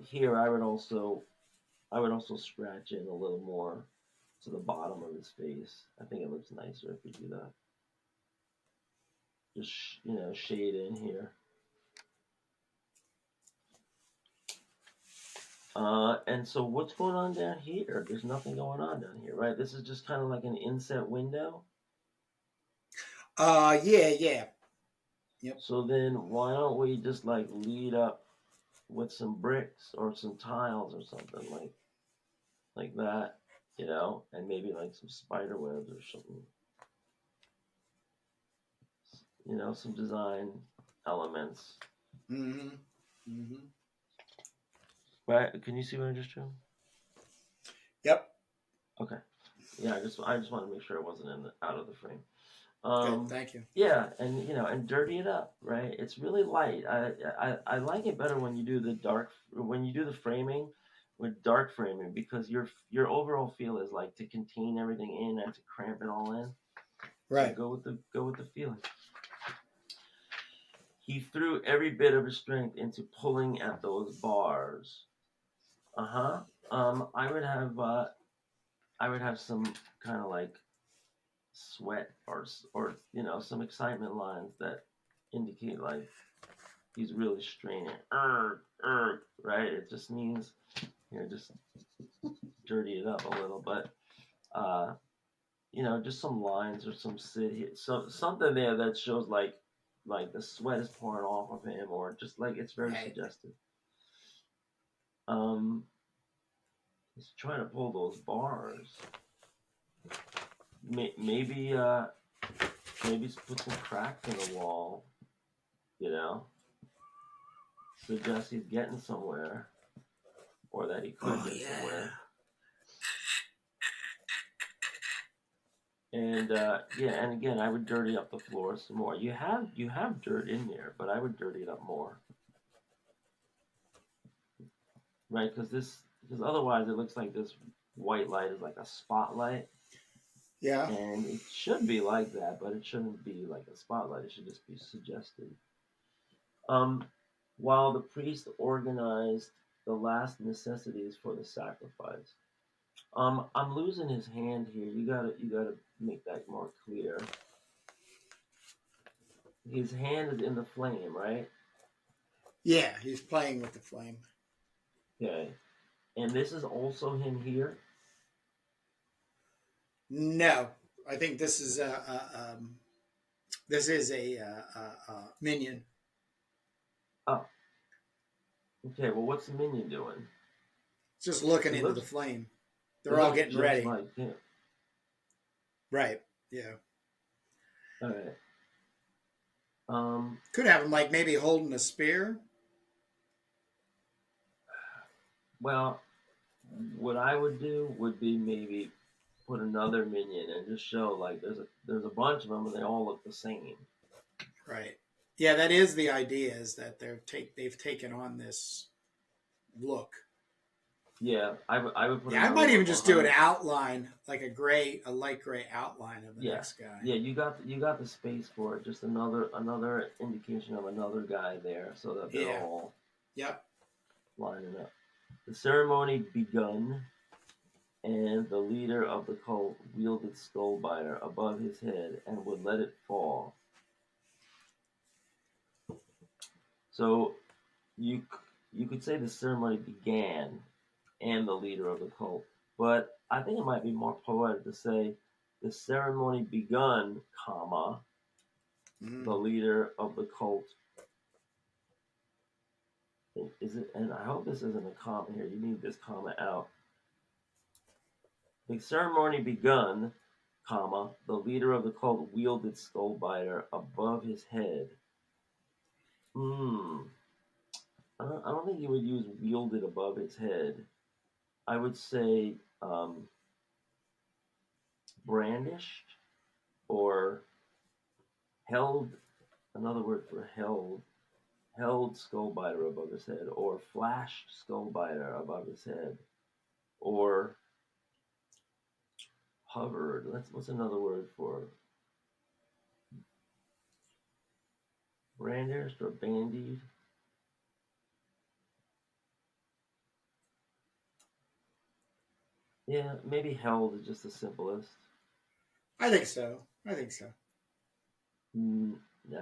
Here I would also scratch in a little more to the bottom of his face. I think it looks nicer if we do that. Just shade in here. And so what's going on down here? There's nothing going on down here, right? This is just kind of like an inset window. Yeah. Yep. So then why don't we just like lead up with some bricks or some tiles or something like that, and maybe like some spider webs or something. Some design elements. Mm-hmm. Mm-hmm. Right? Can you see what I just drew? Yep. Okay. Yeah, I just want to make sure it wasn't out of the frame. Good. Thank you. Yeah, and and dirty it up, right? It's really light. I like it better when you do the framing with dark framing, because your overall feel is like to contain everything in and to cramp it all in. Right. So go with the feeling. He threw every bit of his strength into pulling at those bars. I would have some kind of like sweat or some excitement lines that indicate like he's really straining. Right? It just means just dirty it up a little, but just some lines or some something there that shows like the sweat is pouring off of him, or just like it's very suggestive. He's trying to pull those bars. Maybe put some cracks in the wall, suggest he's getting somewhere, or that he could get somewhere. And and again, I would dirty up the floor some more. You have dirt in there, but I would dirty it up more, right? Because otherwise it looks like this white light is like a spotlight. Yeah. And it should be like that, but it shouldn't be like a spotlight. It should just be suggested. While the priest organized the last necessities for the sacrifice. I'm losing his hand here. You gotta make that more clear. His hand is in the flame, right? Yeah, he's playing with the flame. Okay. And this is also him here? No, I think this is a minion. Oh. Okay, well what's the minion doing? Just looking into the flame. They're all getting ready. Like him. Right. Yeah. All right. Could have him like maybe holding a spear. Well, what I would do would be maybe put another minion and just show like there's a bunch of them and they all look the same. Right. Yeah, that is the idea. Is that they've taken on this look. Yeah, I would put Yeah, I another might one even just do an behind. outline, like a light gray outline of the Yeah, next guy. yeah, you got the space for it. Just another indication of another guy there, so that they're Yeah. all Yep. lining up. The ceremony begun, and the leader of the cult wielded Skullbiter above his head and would let it fall. So you you could say the ceremony began, and the leader of the cult, but I think it might be more poetic to say the ceremony begun, comma, the leader of the cult. Is it? And I hope this isn't a comma here. You need this comma out. The ceremony begun, comma, the leader of the cult wielded Skullbiter above his head. I don't think you would use wielded above his head. I would say brandished or held. Another word for held Skullbiter above his head, or flashed Skullbiter above his head, or hovered. What's another word for brandished or bandied? Yeah, maybe held is just the simplest. I think so. I think so. I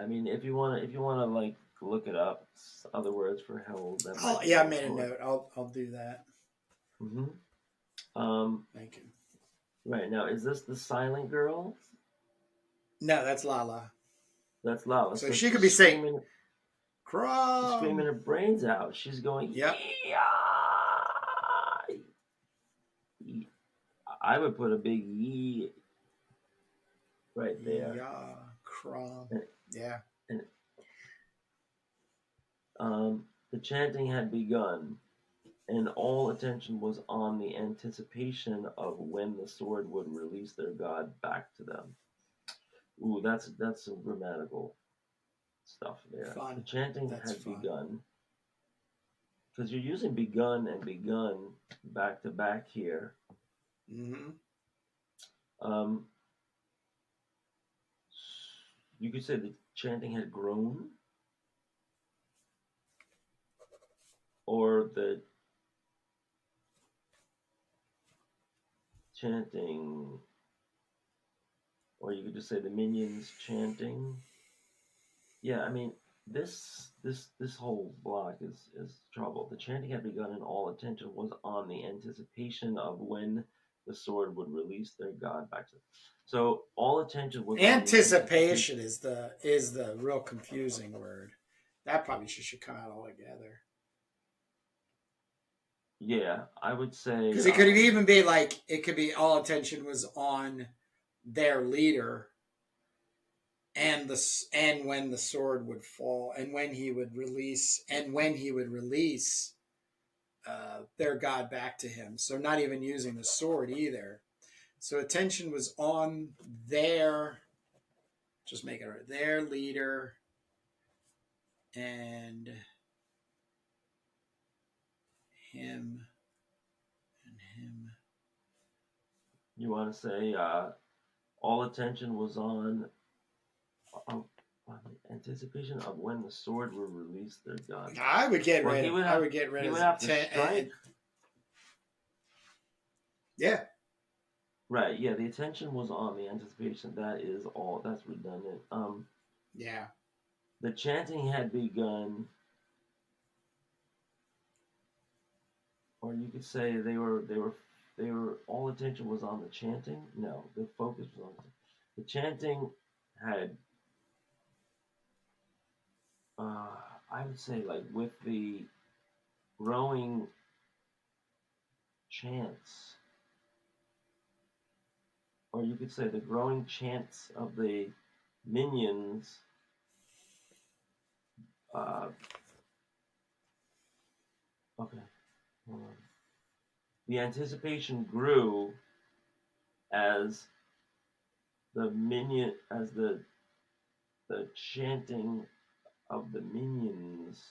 mean, if you wanna like look it up, other words for held that Oh, might be yeah, I more made a poetic. note. I'll do that. Mm-hmm. Thank you. Right now, is this the silent girl? No, that's Lala. That's Lala. So So she could be saying, she's screaming Crom. her brains out. She's going, Yep. yeah. I would put a big yee right there. Yeah. Crom. And, Yeah. and the chanting had begun, and all attention was on the anticipation of when the sword would release their god back to them. Ooh, that's some grammatical stuff there. The Fun. chanting That's had fun. begun, because you're using begun and begun back to back here. Mm-hmm. Um, you could say the chanting had grown, or the chanting, or you could just say the minions chanting. Yeah, I mean this whole block is trouble. The chanting had begun, and all attention was on the anticipation of when the sword would release their god back to them. So all attention was on the anticipation. Anticipation is the real confusing word. That probably should come out altogether. Yeah, I would say Because it could even be like it could be all attention was on their leader and when the sword would fall and when he would release their god back to him. So not even using the sword either. So attention was on their, just make it right, their leader and him him. you want to say all attention was on the anticipation of when the sword would release their god. I would get Well, rid of. I would get rid he of. would have to strike. Yeah. Right, yeah, the attention was on the anticipation. That is all. That's redundant. Yeah. The chanting had begun, or you could say they were all attention was on the chanting. No, the focus was on the chanting had. I would say like with the growing chants, or you could say the growing chants of the minions. Okay, hold on. The anticipation grew as the chanting of the minions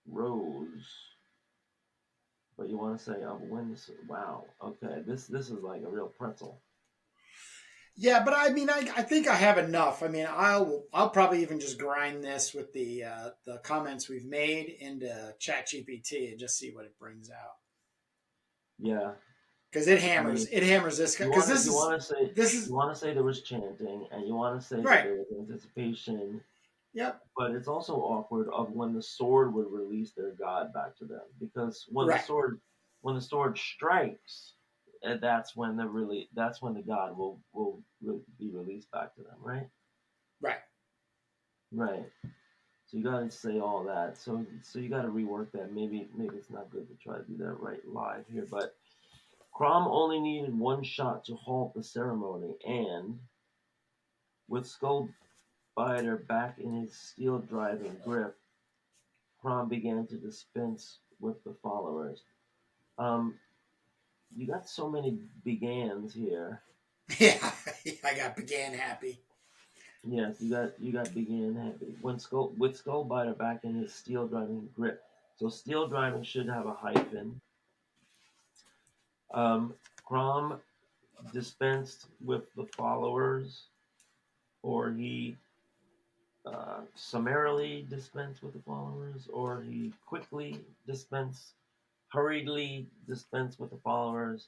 rose. But you want to say of when this? Wow. Okay. This is like a real pretzel. Yeah, but I mean, I think I have enough. I mean, I'll probably even just grind this with the comments we've made into ChatGPT and just see what it brings out. Yeah. Because I mean, it hammers this because you want to say this is there was chanting, and you want to say that right. there was anticipation. Yep. But it's also awkward of when the sword would release their god back to them, because Right. when the sword strikes, that's when the god will be released back to them, right? Right. Right. So you got to say all that. So you got to rework that. Maybe it's not good to try to do that right live here, but Crom only needed one shot to halt the ceremony, and with Skullbiter back in his steel-driving grip, Crom began to dispense with the followers. Um, you got so many begans here. Yeah. I got began happy. Yes, you got began happy. With Skullbiter back in his steel-driving grip. So steel driving should have a hyphen. Crom dispensed with the followers, or he summarily dispensed with the followers, or he hurriedly dispensed with the followers.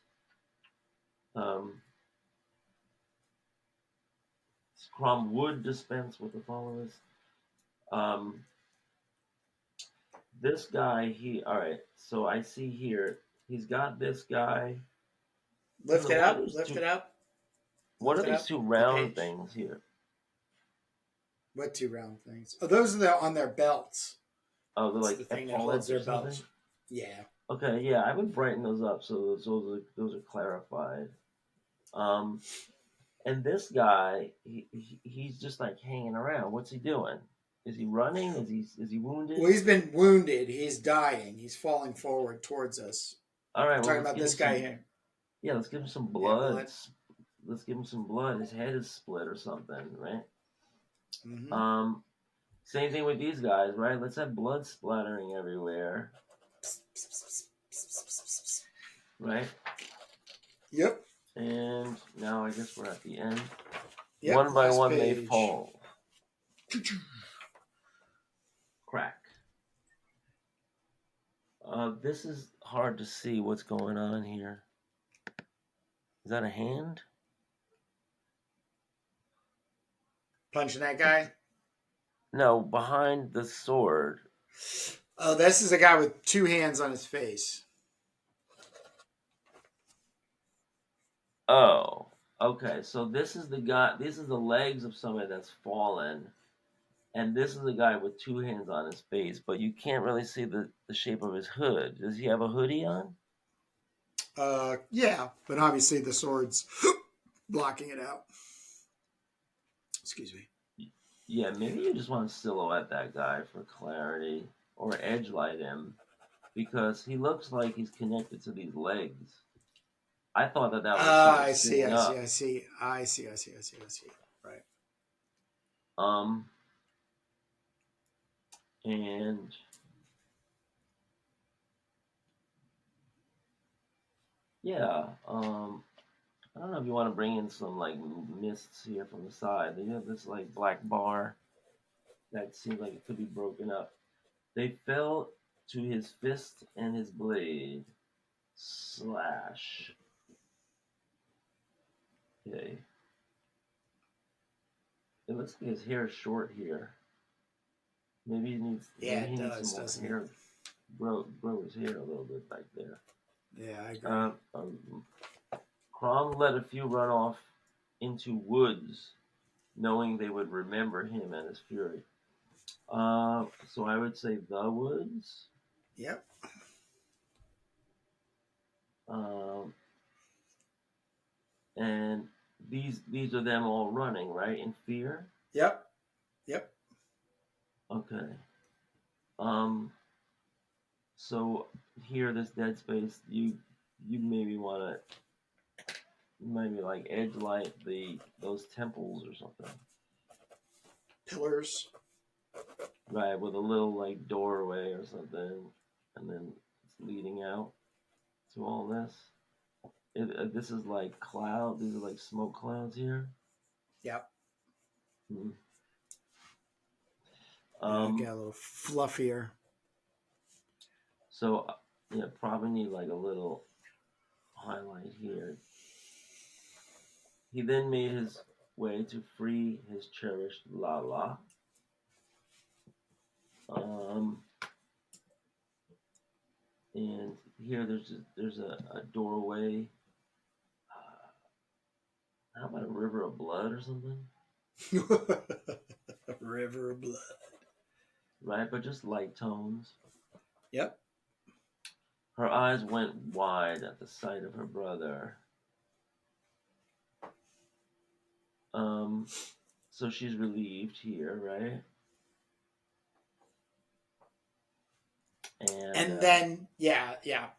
Um, Crom would dispense with the followers. Um, this guy, all right. So I see here, he's got this guy. Lift it What are up. these Lift two? it up. What are Lift it these up. two The round page. things here? What two round things? Oh, those are on their belts. Oh, they're It's like the thing that holds epaulets or their something. belts. Yeah. Okay, yeah, I would brighten those up so those are clarified. And this guy, he's just like hanging around. What's he doing? Is he running? Is he wounded? Well, he's been wounded. He's dying. He's falling forward towards us. All right, We're well talking let's about give him this guy some. here. Yeah, let's give him some Yeah, blood. blood. Let's give him some blood. His head is split or something, right? Mm-hmm. Same thing with these guys, right? Let's have blood splattering everywhere, right? Yep. And now I guess we're at the end. Yep. One by Last one they page. fall. Crack. This is hard to see what's going on here. Is that a hand? Punching that guy. No, behind the sword. Oh, this is a guy with two hands on his face. Oh, okay. So this is the guy. This is the legs of somebody that's fallen, and this is the guy with two hands on his face. But you can't really see the shape of his hood. Does he have a hoodie on? Yeah, but obviously the sword's blocking it out. Excuse me. Yeah, maybe you just want to silhouette that guy for clarity, or edge light him, because he looks like he's connected to these legs. I thought that was somebody I see. sitting I see. up. I see. I see. I see. I see. I see. Right. Um, and yeah, I don't know if you want to bring in some like mists here from the side. They have this like black bar that seems like it could be broken up. They fell to his fist and his blade. Slash. Okay. It looks like his hair is short here. Maybe Yeah, it he needs some does, more doesn't it? hair. Grow his hair a little bit back there. Yeah, I agree. Crom let a few run off into woods, knowing they would remember him and his fury. So I would say the woods. Yep. Um, and these are them all running, right, in fear. Yep. Yep. Okay. So here, this dead space, you maybe want to maybe like edge light those temples or something. Pillars. Right, with a little like doorway or something, and then it's leading out to all this. This is like cloud. These are like smoke clouds here. Yep. Hmm. Get a little fluffier. So yeah, probably need like a little highlight here. He then made his way to free his cherished Lala. And here there's a doorway. How about a river of blood or something? A river of blood. Right, but just light tones. Yep. Her eyes went wide at the sight of her brother. So she's relieved here, right? And then, yeah,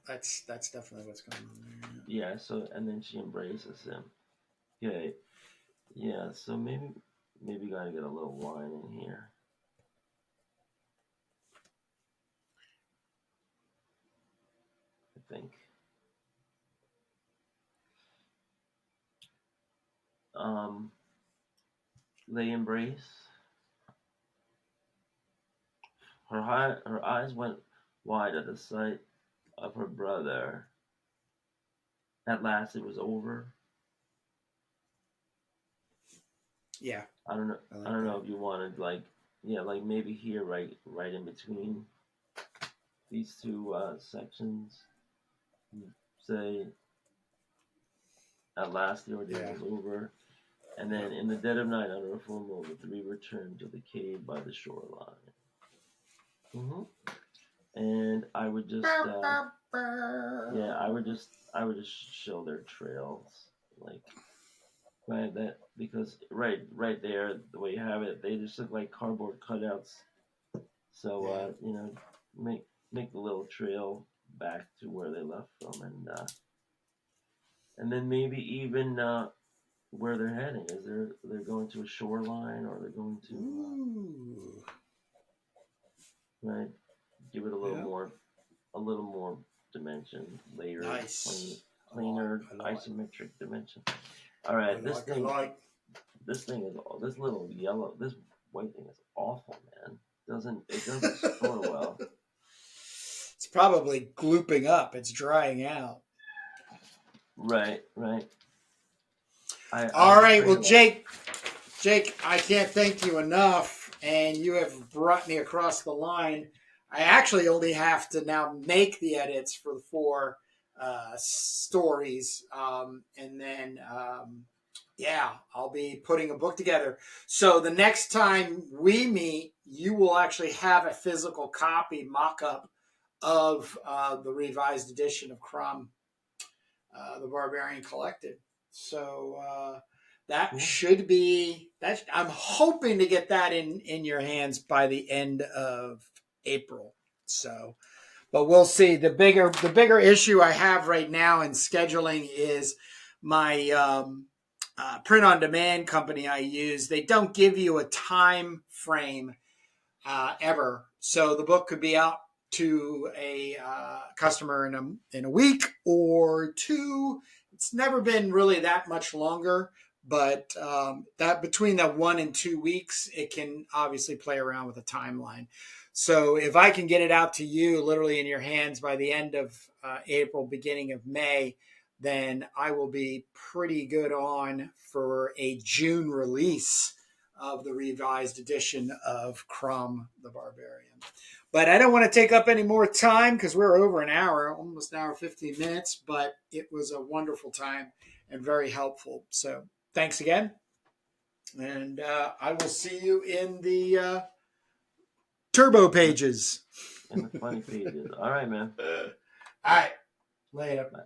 that's definitely what's going on there. Yeah. So and then she embraces him. Okay. Yeah. So maybe gotta get a little wine in here. I think. They embrace. Her eyes went wide at the sight of her brother. At last, it was over. Yeah. I don't know. I don't know if you wanted like maybe here right in between these two sections. Say, at last the ordeal was over, and then in the dead of night, under a full moon, the three returned to the cave by the shoreline. Mm-hmm. And I would just, I would just show their trails, like, right, that, because right there, the way you have it, they just look like cardboard cutouts. So, make the little trail back to where they left from, and then maybe even where they're heading. Is they're going to a shoreline, or they're going to right? Give it a little more dimension, layered, planar, isometric dimension. All right, this little yellow, this white thing is awful, man. It doesn't store well. It's probably glooping up. It's drying out. Right. All right. Well, Jake, I can't thank you enough, and you have brought me across the line. I actually only have to now make the edits for the 4 stories, and then I'll be putting a book together. So the next time we meet, you will actually have a physical copy mock-up of the revised edition of Crom the Barbarian collected. So that should be that. I'm hoping to get that in your hands by the end of April. So, but we'll see. The bigger issue I have right now in scheduling is my print on demand company I use. They don't give you a time frame ever. So the book could be out to a customer in a week or 2. It's never been really that much longer, but that between that 1 and 2 weeks, it can obviously play around with a timeline. So if I can get it out to you literally in your hands by the end of April, beginning of May, then I will be pretty good on for a June release of the revised edition of Crom the Barbarian. But I don't want to take up any more time because we're over an hour, almost an hour, 15 minutes, but it was a wonderful time and very helpful. So thanks again. And I will see you in the turbo pages. In the funny pages. All right, man. All right. Later. Bye.